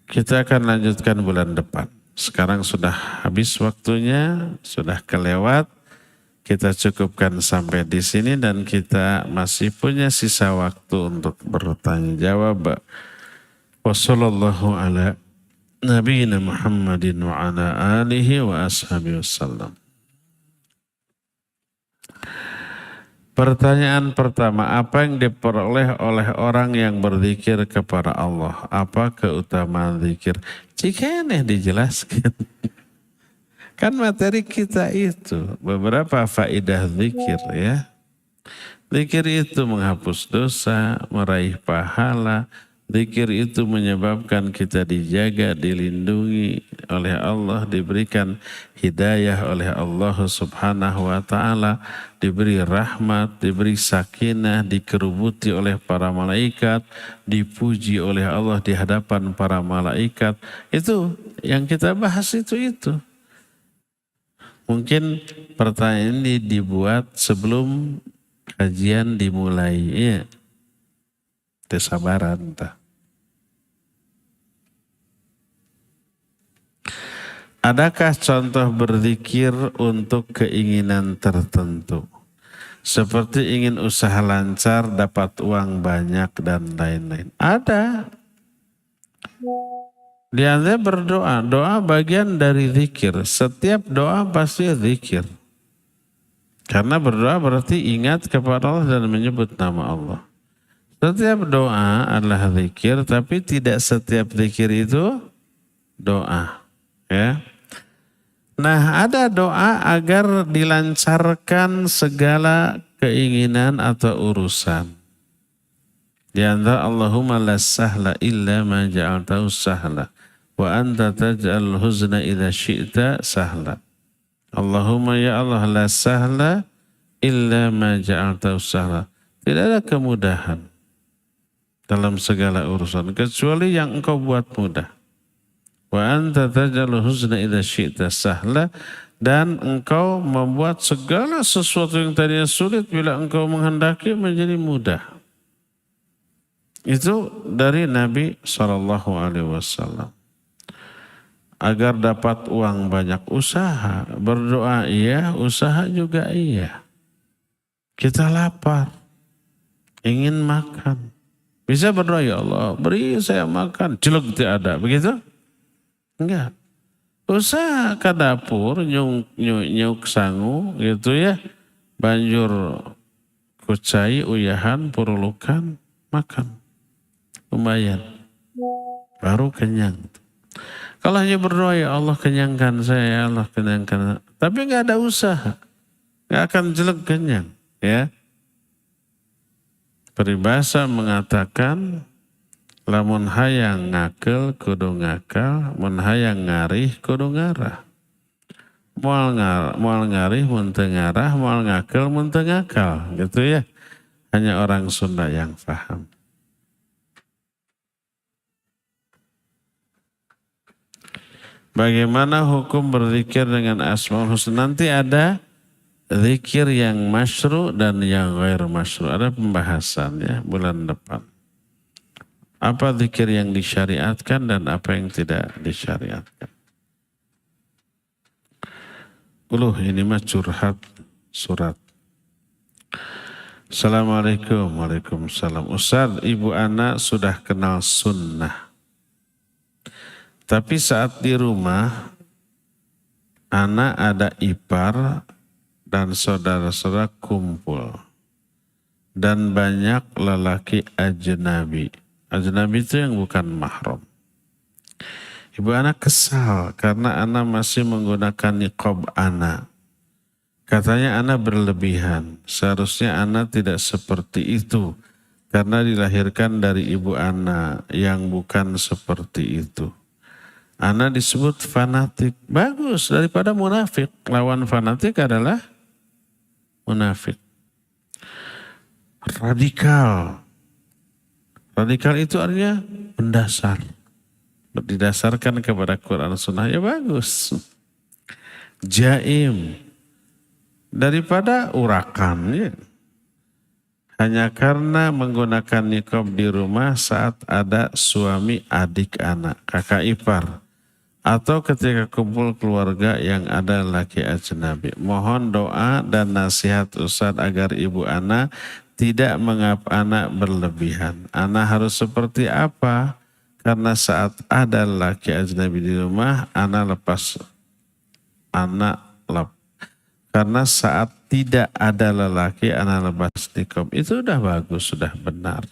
Speaker 1: kita akan lanjutkan bulan depan. Sekarang sudah habis waktunya, sudah kelewat. Kita cukupkan sampai di sini dan kita masih punya sisa waktu untuk bertanya jawab. Wassallallahu ala nabiyina Muhammadin wa ala alihi wa ashabihi wasallam. Pertanyaan pertama, apa yang diperoleh oleh orang yang berzikir kepada Allah? Apa keutamaan zikir? Jika ini dijelaskan. Kan materi kita itu beberapa faedah zikir ya. Zikir itu menghapus dosa, meraih pahala. Zikir itu menyebabkan kita dijaga, dilindungi oleh Allah, diberikan hidayah oleh Allah Subhanahu wa ta'ala, diberi rahmat, diberi sakinah, dikerubuti oleh para malaikat, dipuji oleh Allah di hadapan para malaikat. Itu yang kita bahas itu. Mungkin pertanyaan ini dibuat sebelum kajian dimulai. Ya. Kesabaran entah. Adakah contoh berzikir untuk keinginan tertentu? Seperti ingin usaha lancar, dapat uang banyak dan lain-lain. Ada. Di antara berdoa, doa bagian dari zikir. Setiap doa pasti zikir. Karena berdoa berarti ingat kepada Allah dan menyebut nama Allah. Setiap doa adalah zikir, tapi tidak setiap zikir itu doa. Ya. Nah, ada doa agar dilancarkan segala keinginan atau urusan. Di antara Allahumma la sahla illa ma ja'altahu sahla wa anta taj'al huzna idza syi'ta sahla. Allahumma ya Allah la sahla illa ma ja'altahu sahla. Tidak ada kemudahan dalam segala urusan kecuali yang engkau buat mudah. Wa anta taj'al huzna idza syi'ta sahla, dan engkau membuat segala sesuatu yang tadinya sulit bila engkau menghendaki menjadi mudah. Itu dari Nabi SAW. Agar dapat uang banyak, usaha, berdoa iya, usaha juga iya. Kita lapar, ingin makan. Bisa berdoa, ya Allah beri saya makan, jelek tidak ada, begitu? Enggak. Usaha ke dapur, nyuk sangu gitu ya. Banjur kucai, uyahan, purulukan, makan. Lumayan. Baru kenyang. Kalau hanya berdoa, ya Allah kenyangkan saya, ya Allah kenyangkan. Tapi enggak ada usaha. Enggak akan jelek kenyang. Ya. Peribahasa mengatakan, lamun hayang ngakel kudu ngakal, mun hayang ngarih kudu ngarah. Moal ngarih mun teu ngarah, moal ngakel mun teu ngakal, gitu ya. Hanya orang Sunda yang paham. Bagaimana hukum berzikir dengan Asmaul Husna? Nanti ada zikir yang masyru' dan yang ghair masyru'. Ada pembahasannya bulan depan. Apa zikir yang disyariatkan dan apa yang tidak disyariatkan. Ini mah curhat surat. Assalamualaikum. Waalaikumsalam. Ustaz, ibu anak sudah kenal sunnah. Tapi saat di rumah, anak ada ipar dan saudara-saudara kumpul. Dan banyak lelaki ajnabi. Ajnabi itu yang bukan mahram. Ibu anak kesal karena anak masih menggunakan niqab anak. Katanya anak berlebihan. Seharusnya anak tidak seperti itu. Karena dilahirkan dari ibu anak yang bukan seperti itu. Anak disebut fanatik. Bagus daripada munafik. Lawan fanatik adalah munafik. Radikal. Radikal itu artinya mendasar. didasarkan kepada Quran Sunnah ya bagus. Jaim daripada urakan ya. Hanya karena menggunakan niqab di rumah saat ada suami, adik, anak, kakak ipar. Atau ketika kumpul keluarga yang ada laki ajnabi. Mohon doa dan nasihat Ustadz agar ibu Ana tidak mengap anak berlebihan. Ana harus seperti apa? Karena saat ada laki ajnabi di rumah, Ana lepas. Karena saat tidak ada lelaki, anak lepas niqab. Itu sudah bagus, sudah benar.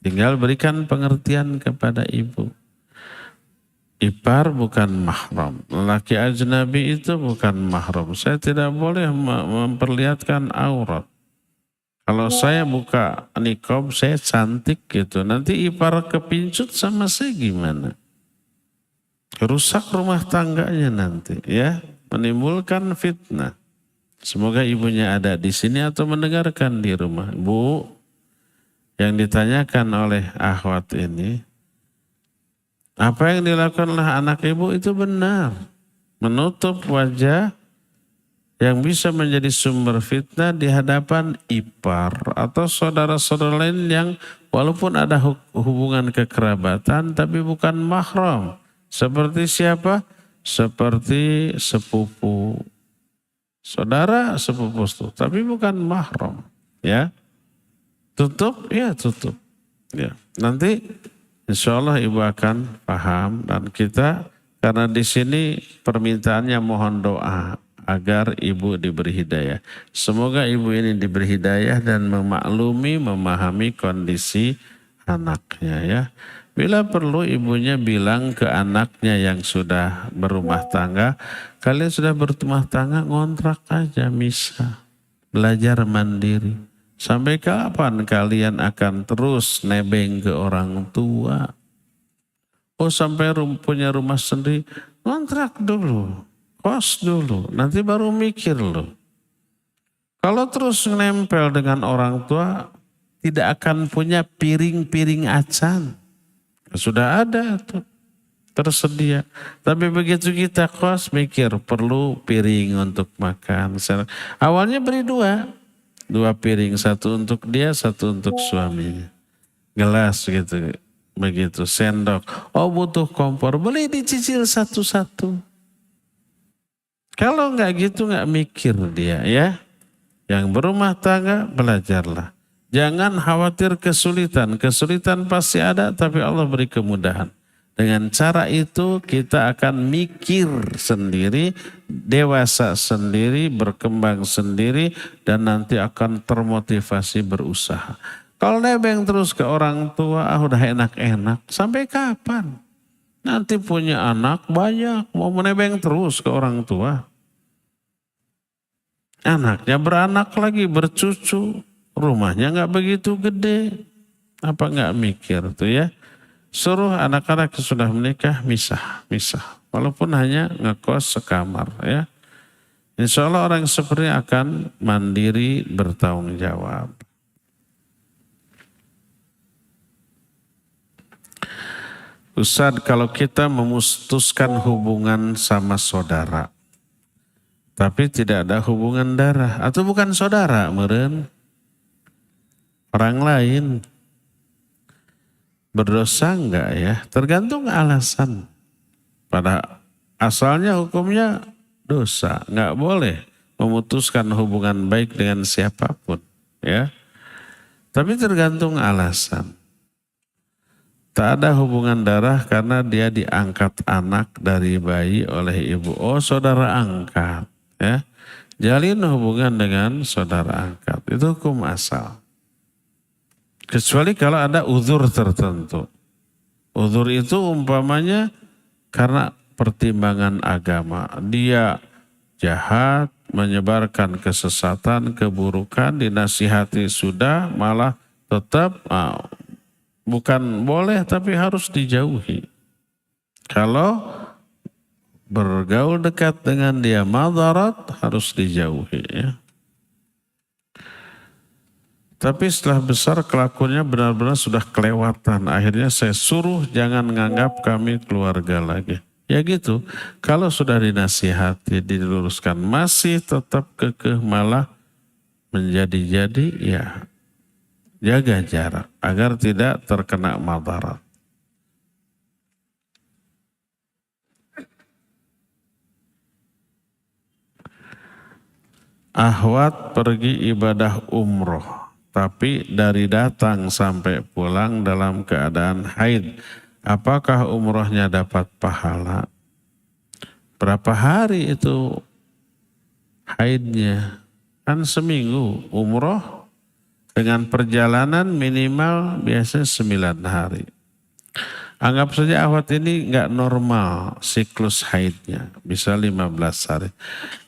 Speaker 1: Tinggal berikan pengertian kepada ibu. Ipar bukan mahram. Lelaki ajnabi itu bukan mahram. Saya tidak boleh memperlihatkan aurat. Kalau saya buka niqab, saya cantik gitu. Nanti ipar kepincut sama saya gimana? Rusak rumah tangganya nanti ya. Menimbulkan fitnah. Semoga ibunya ada di sini atau mendengarkan di rumah. Bu, yang ditanyakan oleh akhwat ini, apa yang dilakukan oleh anak ibu itu benar. Menutup wajah yang bisa menjadi sumber fitnah di hadapan ipar atau saudara-saudara lain yang walaupun ada hubungan kekerabatan tapi bukan mahram. Seperti siapa? Seperti sepupu. Saudara sepupu itu, tapi bukan mahram, ya. Tutup, ya tutup. Ya. Nanti insya Allah ibu akan paham dan kita karena di sini permintaannya mohon doa agar ibu diberi hidayah. Semoga ibu ini diberi hidayah dan memaklumi, memahami kondisi anaknya ya. Bila perlu ibunya bilang ke anaknya yang sudah berumah tangga, kalian sudah berumah tangga ngontrak aja bisa. Belajar mandiri. Sampai kapan kalian akan terus nebeng ke orang tua? Oh sampai punya rumah sendiri, ngontrak dulu, kos dulu, nanti baru mikir loh. Kalau terus nempel dengan orang tua, tidak akan punya piring-piring acan. Sudah ada tuh tersedia. Tapi begitu kita kos mikir perlu piring untuk makan. Awalnya beri dua piring, satu untuk dia, satu untuk suaminya. Gelas gitu, begitu sendok. Oh butuh kompor, boleh dicicil satu-satu. Kalau nggak gitu nggak mikir dia ya. Yang berumah tangga belajarlah. Jangan khawatir kesulitan. Kesulitan pasti ada tapi Allah beri kemudahan. Dengan cara itu kita akan mikir sendiri, dewasa sendiri, berkembang sendiri dan nanti akan termotivasi berusaha. Kalau nebeng terus ke orang tua, udah enak-enak. Sampai kapan? Nanti punya anak banyak, mau menebeng terus ke orang tua. Anaknya beranak lagi, bercucu. Rumahnya nggak begitu gede, apa nggak mikir tuh ya? Suruh anak-anak yang sudah menikah misah. Walaupun hanya ngekos sekamar ya. Insya Allah orang seperti akan mandiri bertanggung jawab. Ustadz, kalau kita memutuskan hubungan sama saudara, tapi tidak ada hubungan darah atau bukan saudara, meren? Orang lain berdosa enggak ya? Tergantung alasan. Pada asalnya hukumnya dosa, enggak boleh memutuskan hubungan baik dengan siapapun, ya. Tapi tergantung alasan. Tak ada hubungan darah karena dia diangkat anak dari bayi oleh ibu. Oh, saudara angkat, ya. Jalin hubungan dengan saudara angkat. Itu hukum asal. Kecuali kalau ada uzur tertentu. Uzur itu umpamanya karena pertimbangan agama. Dia jahat, menyebarkan kesesatan, keburukan, dinasihati sudah, malah tetap bukan boleh tapi harus dijauhi. Kalau bergaul dekat dengan dia madarat harus dijauhi ya. Tapi setelah besar kelakuannya benar-benar sudah kelewatan. Akhirnya saya suruh jangan nganggap kami keluarga lagi. Ya gitu, kalau sudah dinasihati, diluruskan, masih tetap kekeh malah menjadi-jadi, ya jaga jarak agar tidak terkena madarat. Ahwat pergi ibadah umroh, tapi dari datang sampai pulang dalam keadaan haid. Apakah umrohnya dapat pahala? Berapa hari itu haidnya? Kan seminggu umroh dengan perjalanan minimal biasanya 9 hari. Anggap saja ahwat ini nggak normal siklus haidnya, bisa 15 hari.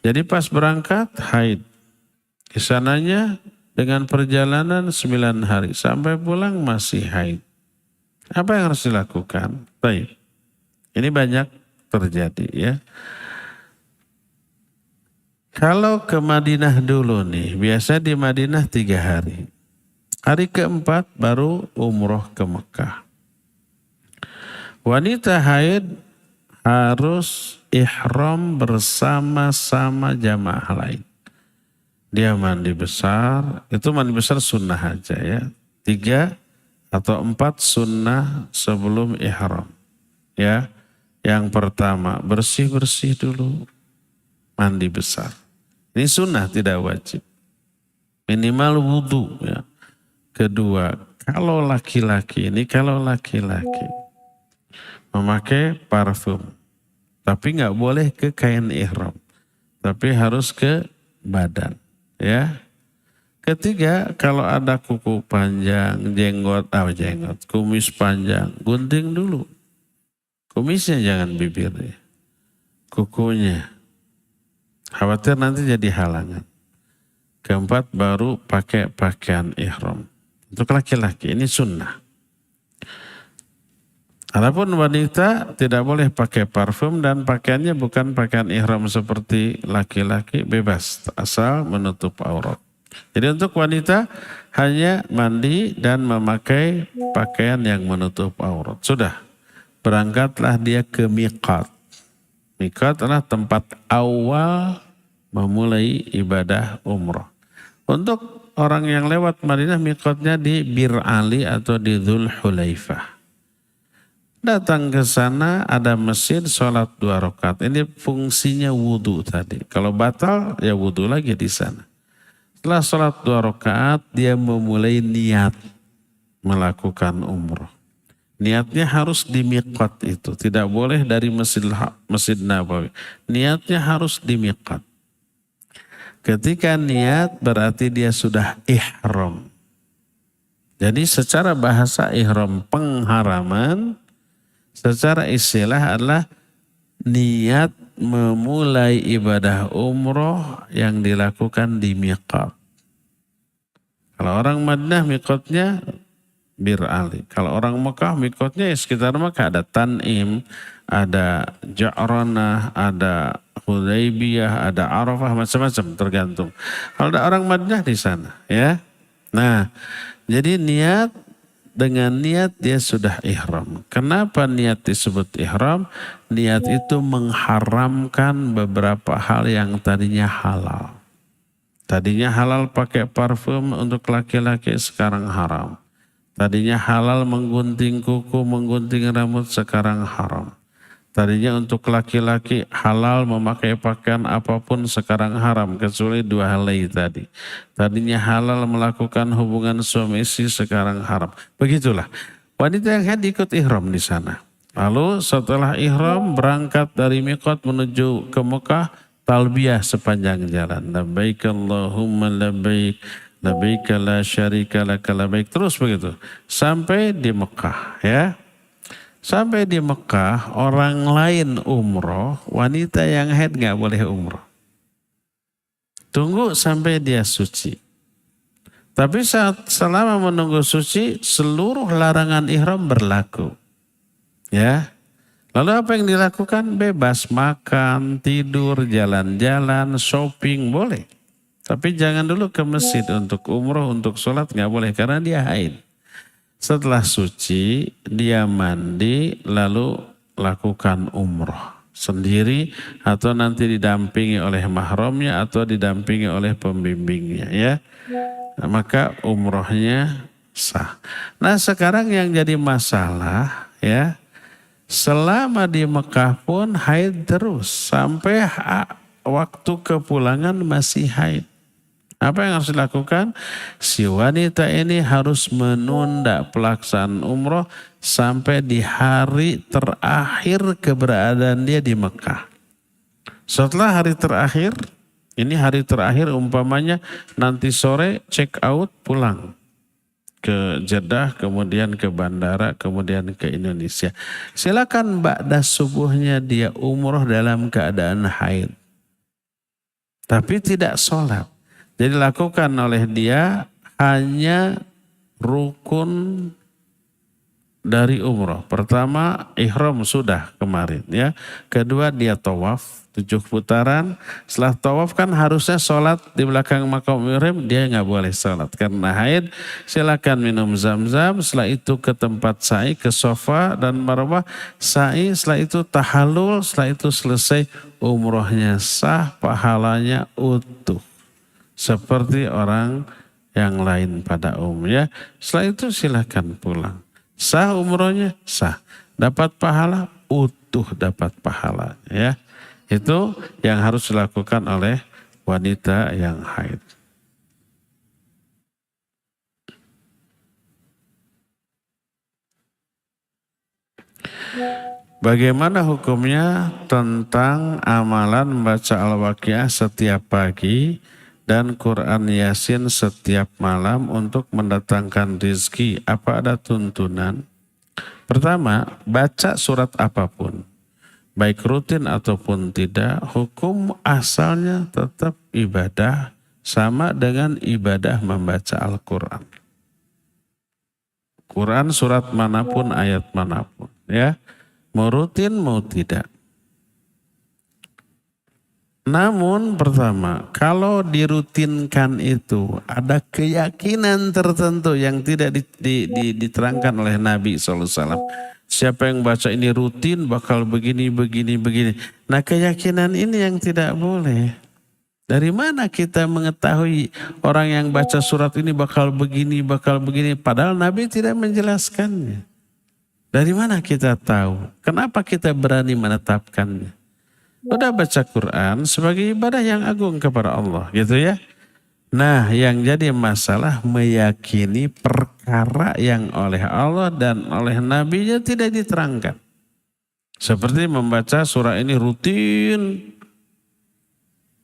Speaker 1: Jadi pas berangkat haid, kesananya dengan perjalanan 9 hari, sampai pulang masih haid. Apa yang harus dilakukan? Baik, ini banyak terjadi ya. Kalau ke Madinah dulu nih, biasa di Madinah 3 hari. Hari keempat baru umroh ke Mekah. Wanita haid harus ihram bersama-sama jamaah lain. Dia mandi besar, itu mandi besar sunnah aja ya. 3 atau 4 sunnah sebelum ihram. Ya, yang pertama bersih-bersih dulu, mandi besar. Ini sunnah tidak wajib. Minimal wudhu ya. Kedua, kalau laki-laki memakai parfum, tapi nggak boleh ke kain ihram, tapi harus ke badan ya. Ketiga, kalau ada kuku panjang, jenggot, kumis panjang, gunting dulu. Kumisnya jangan bibirnya, kukunya. Khawatir nanti jadi halangan. Keempat, baru pakai pakaian ihram. Untuk laki-laki ini sunnah. Adapun wanita tidak boleh pakai parfum dan pakaiannya bukan pakaian ihram seperti laki-laki, bebas asal menutup aurat. Jadi untuk wanita hanya mandi dan memakai pakaian yang menutup aurat. Sudah, berangkatlah dia ke miqat. Miqat adalah tempat awal memulai ibadah umrah. Untuk orang yang lewat Madinah, miqatnya di Bir Ali atau di Dzul Hulaifah. Datang ke sana ada masjid, sholat 2 rakaat. Ini fungsinya wudhu tadi. Kalau batal ya wudhu lagi di sana. Setelah sholat 2 rakaat dia memulai niat melakukan umrah. Niatnya harus di miqat itu. Tidak boleh dari Masjid Nabawi. Niatnya harus di miqat. Ketika niat berarti dia sudah ihram. Jadi secara bahasa ihram pengharaman, secara istilah adalah niat memulai ibadah umroh yang dilakukan di miqat. Kalau orang Madinah miqatnya Bir Ali. Kalau orang Mekah miqatnya sekitar Mekah, ada Tan'im, ada Ja'ranah, ada Hudaybiyah, ada Arafah, macam-macam tergantung. Kalau ada orang Madinah di sana ya. Nah, jadi dengan niat dia sudah ihram. Kenapa niat disebut ihram? Niat itu mengharamkan beberapa hal yang tadinya halal. Tadinya halal pakai parfum untuk laki-laki, sekarang haram. Tadinya halal menggunting kuku, menggunting rambut, sekarang haram. Tadinya untuk laki-laki halal memakai pakaian apapun, sekarang haram kecuali 2 hal tadi. Tadinya halal melakukan hubungan suami istri, sekarang haram. Begitulah. Wanita yang haid ikut ihram di sana. Lalu setelah ihram berangkat dari miqat menuju ke Mekah, talbiyah sepanjang jalan. Labbaik Allahumma labbaik, labbaik la syarika laka labbaik. Terus begitu sampai di Mekah ya. Sampai di Mekah, orang lain umroh, wanita yang haid gak boleh umroh. Tunggu sampai dia suci. Tapi selama menunggu suci, seluruh larangan ihram berlaku. Ya. Lalu apa yang dilakukan? Bebas makan, tidur, jalan-jalan, shopping, boleh. Tapi jangan dulu ke masjid untuk umroh, untuk sholat nggak boleh karena dia haid. Setelah suci, dia mandi lalu lakukan umroh sendiri atau nanti didampingi oleh mahramnya atau didampingi oleh pembimbingnya ya. Nah, maka umrohnya sah. Nah sekarang yang jadi masalah ya, selama di Mekah pun haid terus sampai waktu kepulangan masih haid. Apa yang harus dilakukan? Si wanita ini harus menunda pelaksanaan umroh sampai di hari terakhir keberadaan dia di Mekah. Setelah hari terakhir, ini hari terakhir umpamanya nanti sore check out pulang ke Jeddah, kemudian ke bandara, kemudian ke Indonesia. Silakan ba'da subuhnya dia umroh dalam keadaan haid. Tapi tidak sholat. Jadi lakukan oleh dia hanya rukun dari umroh. Pertama ihram sudah kemarin ya. Kedua dia tawaf 7 putaran. Setelah tawaf kan harusnya sholat di belakang maqam ihram, dia nggak boleh sholat karena haid. Silakan minum zam-zam. Setelah itu ke tempat sa'i, ke Safa dan Marwah sa'i. Setelah itu tahallul. Setelah itu selesai umrohnya sah, pahalanya utuh. Seperti orang yang lain pada umumnya. Setelah itu silakan pulang. Sah umrohnya? Sah. Dapat pahala? Utuh dapat pahala. Ya. Itu yang harus dilakukan oleh wanita yang haid. Bagaimana hukumnya tentang amalan membaca Al-Waqiah setiap pagi dan Quran Yasin setiap malam untuk mendatangkan rezeki? Apa ada tuntunan? Pertama, baca surat apapun, baik rutin ataupun tidak, hukum asalnya tetap ibadah sama dengan ibadah membaca Al-Quran. Quran surat manapun, ayat manapun, ya, mau rutin mau tidak. Namun pertama, kalau dirutinkan itu ada keyakinan tertentu yang tidak diterangkan oleh Nabi SAW. Siapa yang baca ini rutin bakal begini. Nah keyakinan ini yang tidak boleh. Dari mana kita mengetahui orang yang baca surat ini bakal begini. Padahal Nabi tidak menjelaskannya. Dari mana kita tahu? Kenapa kita berani menetapkannya? Udah baca Quran sebagai ibadah yang agung kepada Allah gitu ya. Nah yang jadi masalah meyakini perkara yang oleh Allah dan oleh Nabi-Nya tidak diterangkan. Seperti membaca surah ini rutin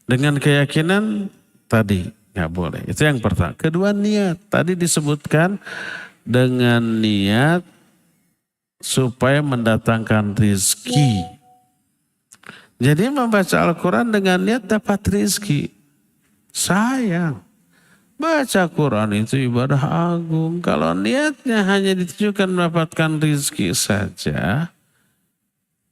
Speaker 1: dengan keyakinan tadi nggak boleh. Itu yang pertama. Kedua niat. Tadi disebutkan dengan niat supaya mendatangkan rezeki. Jadi membaca Al-Quran dengan niat dapat rezeki. Sayang. Baca Quran itu ibadah agung. Kalau niatnya hanya ditujukan mendapatkan rezeki saja,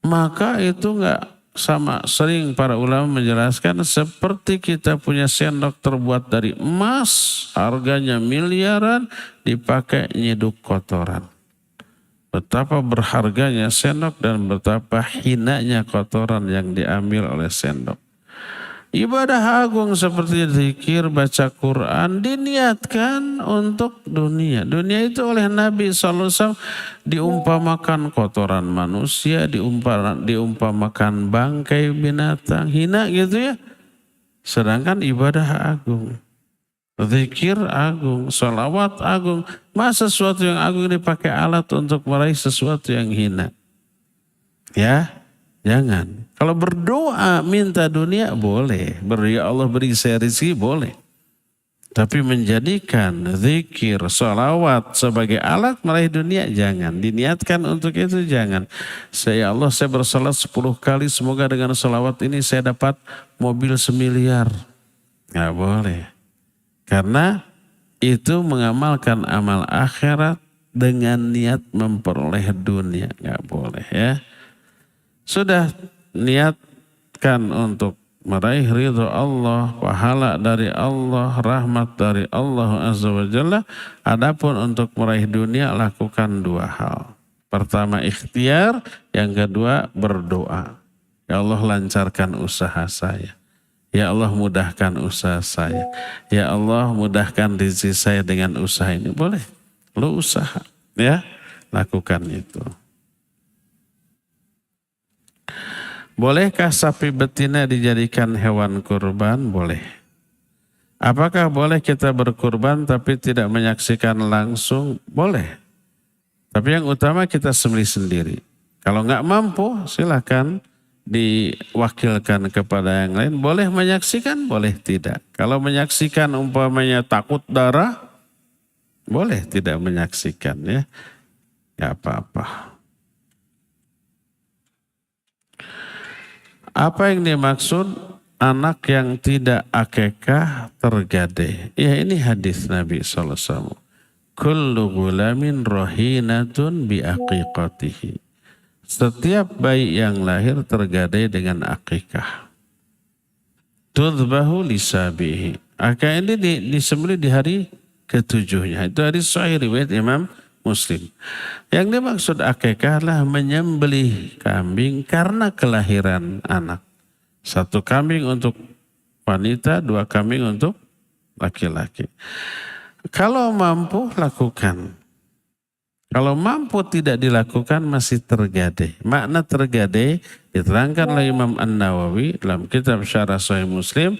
Speaker 1: maka itu enggak sama. Sering para ulama menjelaskan seperti kita punya sendok terbuat dari emas, harganya miliaran, dipakai nyeduk kotoran. Betapa berharganya sendok dan betapa hinanya kotoran yang diambil oleh sendok. Ibadah agung seperti zikir, baca Quran diniatkan untuk dunia. Dunia itu oleh Nabi SAW diumpamakan kotoran manusia, diumpamakan bangkai binatang, hina gitu ya. Sedangkan ibadah agung. Zikir agung, sholawat agung. Masa sesuatu yang agung dipakai alat untuk meraih sesuatu yang hina? Ya, jangan. Kalau berdoa minta dunia boleh. Ya Allah beri saya rezeki boleh. Tapi menjadikan zikir, sholawat sebagai alat meraih dunia jangan. Diniatkan untuk itu jangan. Ya Allah saya bersalat 10 kali semoga dengan sholawat ini saya dapat mobil 1 miliar. Nggak boleh. Karena itu mengamalkan amal akhirat dengan niat memperoleh dunia. Nggak boleh ya. Sudah niatkan untuk meraih ridho Allah, pahala dari Allah, rahmat dari Allah Azza wa Jalla. Adapun untuk meraih dunia lakukan dua hal. Pertama ikhtiar, yang kedua berdoa. Ya Allah lancarkan usaha saya. Ya Allah mudahkan usaha saya. Ya Allah mudahkan rezeki saya dengan usaha ini. Boleh, lu usaha, ya, lakukan itu. Bolehkah sapi betina dijadikan hewan kurban? Boleh. Apakah boleh kita berkurban tapi tidak menyaksikan langsung? Boleh. Tapi yang utama kita sembelih sendiri. Kalau nggak mampu silakan diwakilkan kepada yang lain. Boleh menyaksikan, boleh tidak. Kalau menyaksikan umpamanya takut darah, boleh tidak menyaksikan, ya. Ya apa-apa. Apa yang dimaksud anak yang tidak akikah tergade? Ya ini hadis Nabi SAW. Kullu gulamin rohinatun bi aqiqatihi. Setiap bayi yang lahir tergadai dengan akikah. Tudhbahu lisabihi. Akikah ini disembelih di hari ketujuhnya. Itu hadis sahih riwayat Imam Muslim. Yang dimaksud akikah adalah menyembelih kambing karena kelahiran anak. Satu kambing untuk wanita, dua kambing untuk laki-laki. Kalau mampu lakukan. Kalau mampu tidak dilakukan masih tergade. Makna tergade diterangkan oleh Imam An-Nawawi dalam kitab Syarah Sahih Muslim.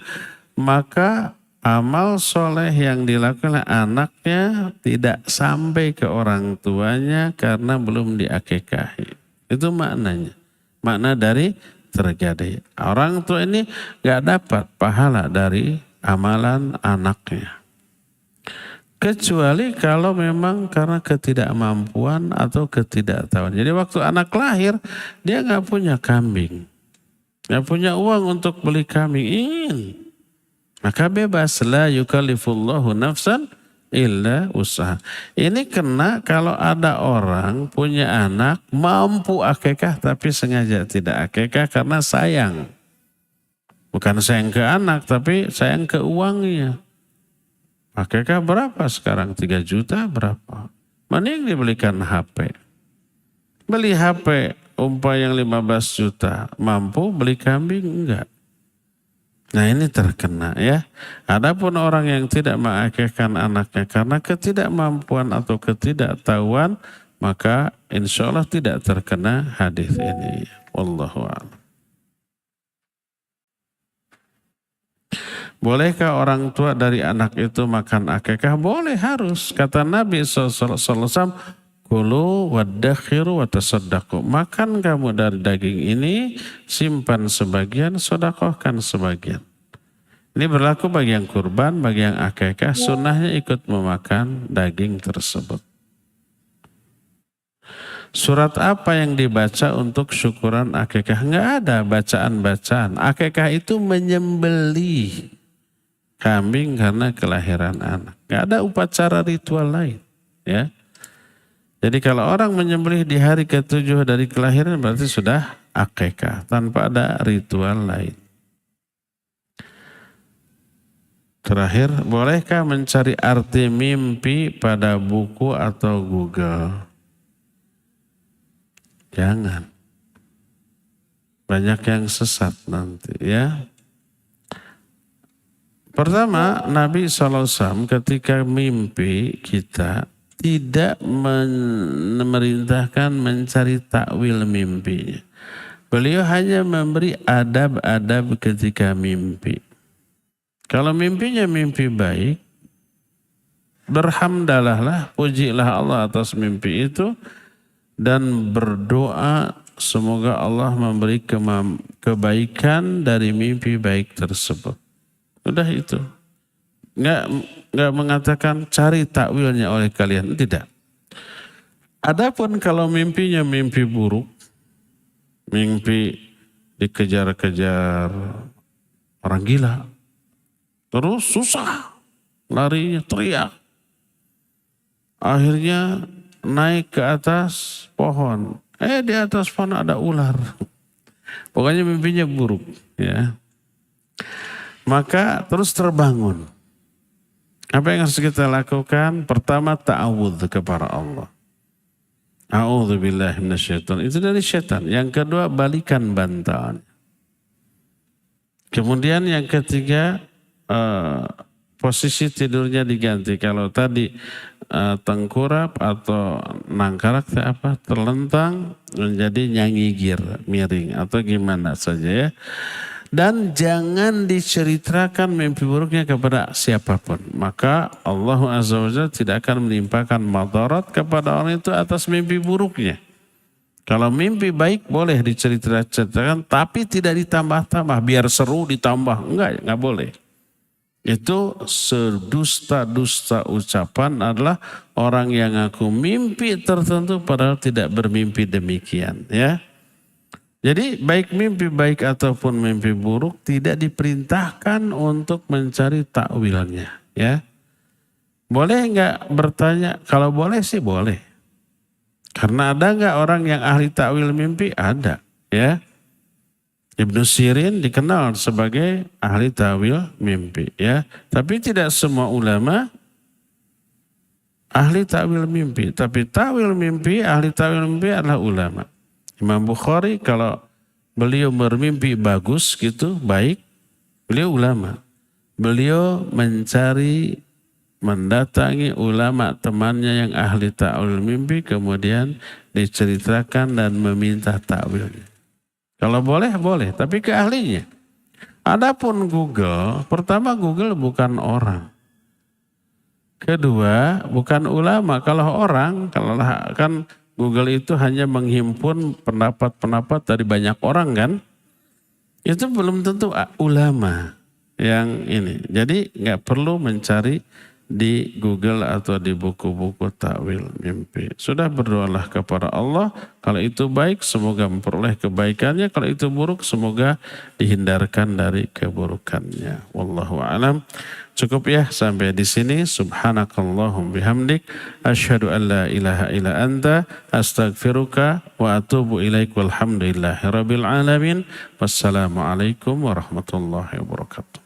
Speaker 1: Maka amal soleh yang dilakukan oleh anaknya tidak sampai ke orang tuanya karena belum diakikahi. Itu maknanya. Makna dari tergade. Orang tua ini gak dapat pahala dari amalan anaknya. Kecuali kalau memang karena ketidakmampuan atau ketidaktahuan. Jadi waktu anak lahir dia gak punya kambing. Gak punya uang untuk beli kambing. Maka bebas. La yukallifullahu nafsan illa usaha. Ini kena kalau ada orang punya anak mampu akikah tapi sengaja tidak akikah karena sayang. Bukan sayang ke anak tapi sayang ke uangnya. Akikah berapa sekarang? 3 juta berapa? Mending dibelikan HP. Beli HP umpah yang 15 juta. Mampu beli kambing? Enggak. Nah ini terkena, ya. Adapun orang yang tidak mengakikahkan anaknya karena ketidakmampuan atau ketidaktahuan, maka insya Allah tidak terkena hadis ini. Wallahu a'lam. Bolehkah orang tua dari anak itu makan akikah? Boleh, harus. Kata Nabi SAW, kulu waddakhiru watasaddaqu. Makan kamu dari daging ini, simpan sebagian, sedekahkan sebagian. Ini berlaku bagi yang kurban, bagi yang akikah, sunnahnya ikut memakan daging tersebut. Surat apa yang dibaca untuk syukuran akikah? Enggak ada bacaan-bacaan. Akikah itu menyembelih kambing karena kelahiran anak. Enggak ada upacara ritual lain, ya. Jadi kalau orang menyembelih di hari ke-7 dari kelahiran berarti sudah akikah tanpa ada ritual lain. Terakhir, bolehkah mencari arti mimpi pada buku atau Google? Jangan. Banyak yang sesat nanti, ya. Pertama, Nabi SAW ketika mimpi kita tidak memerintahkan mencari takwil mimpinya. Beliau hanya memberi adab-adab ketika mimpi. Kalau mimpinya mimpi baik, berhamdalahlah, pujilah Allah atas mimpi itu, dan berdoa semoga Allah memberi kebaikan dari mimpi baik tersebut. Udah itu. Enggak mengatakan cari takwilnya oleh kalian, tidak. Adapun kalau mimpinya mimpi buruk, mimpi dikejar-kejar orang gila, terus susah, larinya teriak. Akhirnya naik ke atas pohon. Di atas pohon ada ular. Pokoknya mimpinya buruk, ya. Maka terus terbangun. Apa yang harus kita lakukan? Pertama, ta'awudz kepada Allah. A'udzubillahi minasyaitonir rajim. Itu dari syaitan. Yang kedua, balikan bantahan. Kemudian yang ketiga, posisi tidurnya diganti. Kalau tadi tengkurap atau nangkarak terlentang menjadi nyangigir, miring atau gimana saja ya. Dan jangan diceritakan mimpi buruknya kepada siapapun. Maka Allah Azza wa Jalla tidak akan menimpakan madarat kepada orang itu atas mimpi buruknya. Kalau mimpi baik boleh diceritakan, tapi tidak ditambah-tambah. Biar seru ditambah. Enggak boleh. Itu sedusta-dusta ucapan adalah orang yang ngaku mimpi tertentu padahal tidak bermimpi demikian. Ya. Jadi baik mimpi baik ataupun mimpi buruk tidak diperintahkan untuk mencari takwilnya. Ya. Boleh enggak bertanya? Kalau boleh sih boleh. Karena ada enggak orang yang ahli takwil mimpi? Ada. Ya. Ibnu Sirin dikenal sebagai ahli takwil mimpi. Ya. Tapi tidak semua ulama ahli takwil mimpi. Tapi takwil mimpi, ahli takwil mimpi adalah ulama. Imam Bukhari kalau beliau bermimpi bagus gitu, baik, beliau ulama. Beliau mendatangi ulama temannya yang ahli ta'wil mimpi, kemudian diceritakan dan meminta ta'wilnya. Kalau boleh, boleh, tapi ke ahlinya. Adapun Google, pertama Google bukan orang. Kedua, bukan ulama. Kalau orang, kalau kan Google itu hanya menghimpun pendapat-pendapat dari banyak orang kan. Itu belum tentu ulama yang ini. Jadi nggak perlu mencari di Google atau di buku-buku takwil mimpi. Sudah berdoalah kepada Allah. Kalau itu baik semoga memperoleh kebaikannya. Kalau itu buruk semoga dihindarkan dari keburukannya. Wallahu a'lam. Cukup ya sampai di sini. Subhanakallahum bihamdik. Asyhadu an la ilaha illa anta. Astaghfiruka wa atubu ilaik. Walhamdulillahi rabbil alamin. Wassalamualaikum warahmatullahi wabarakatuh.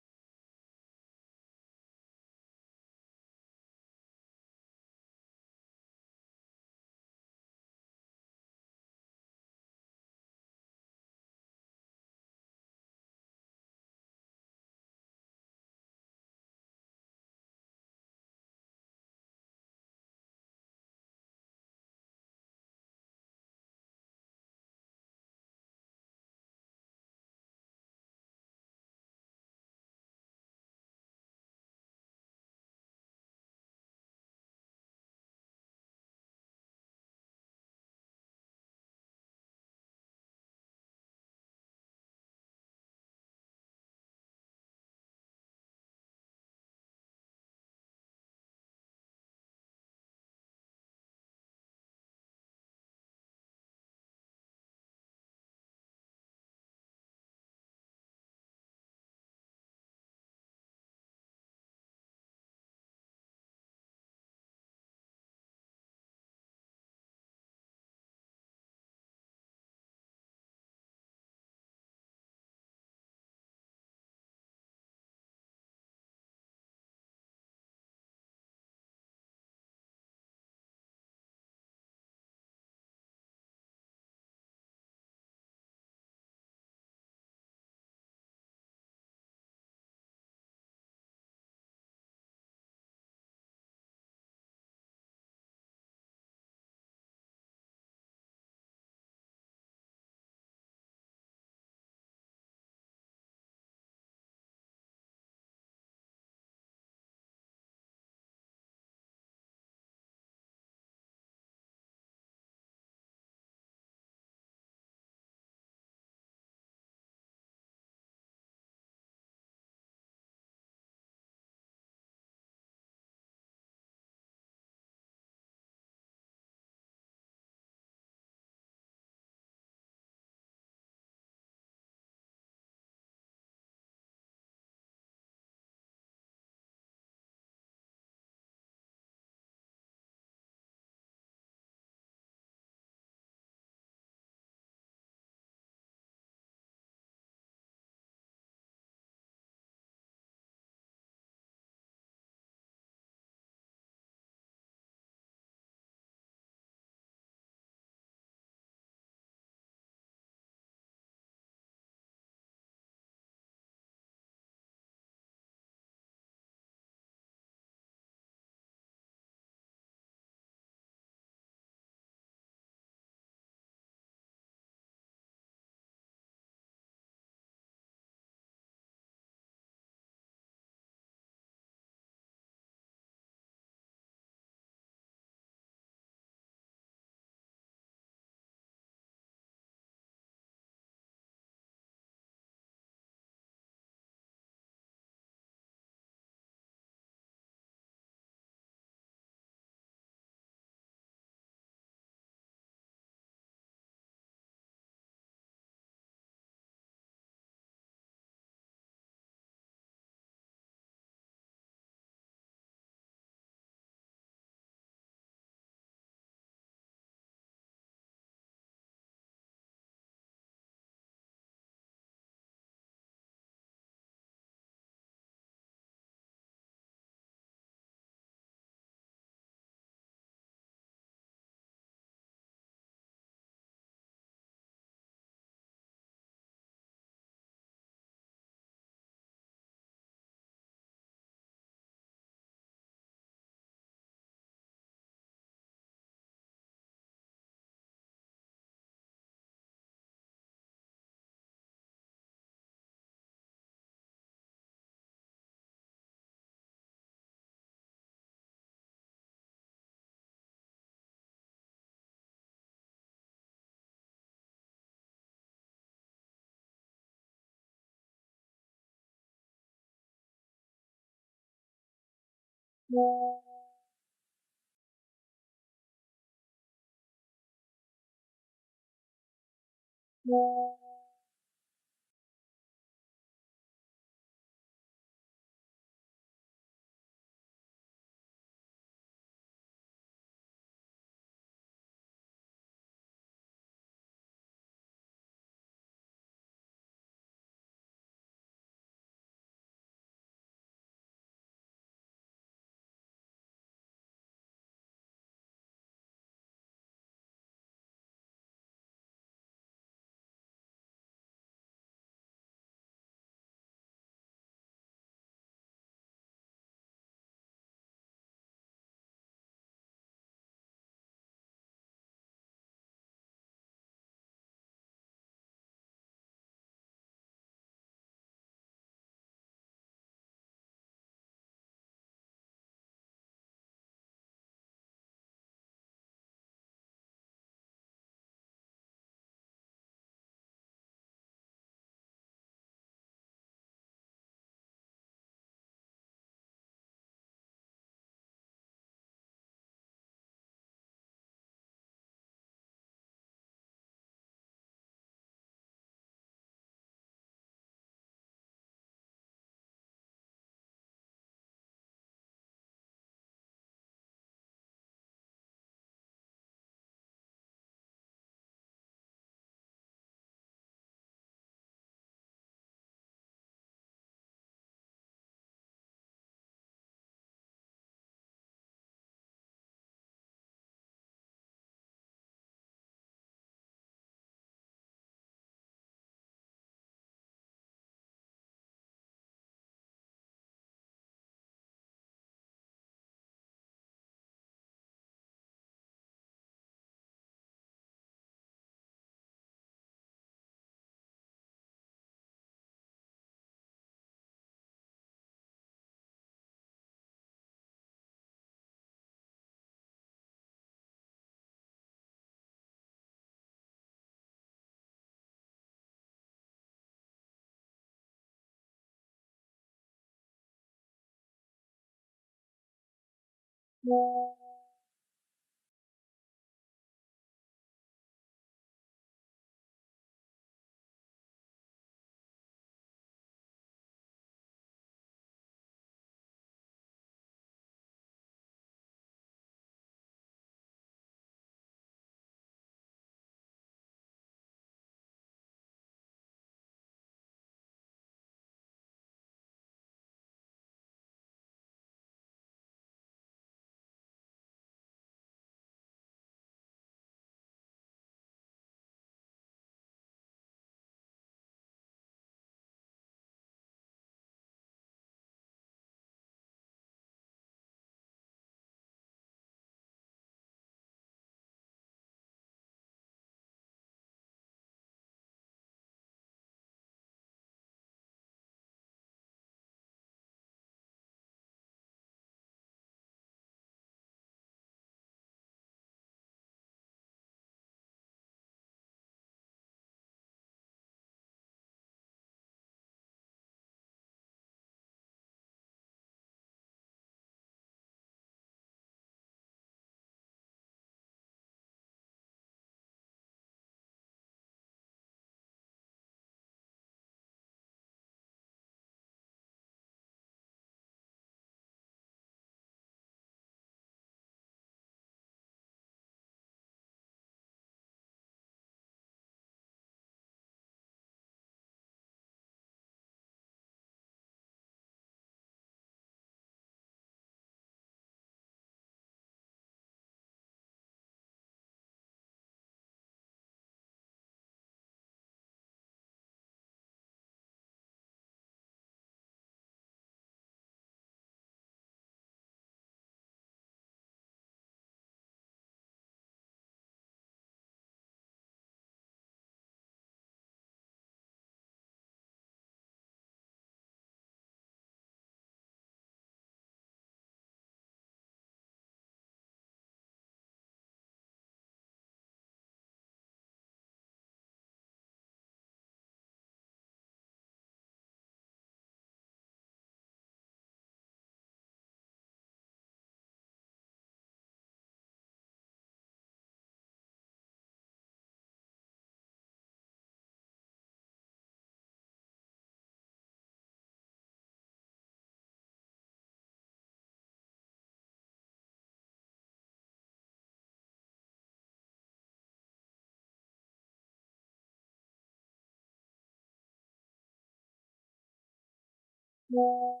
Speaker 2: Thank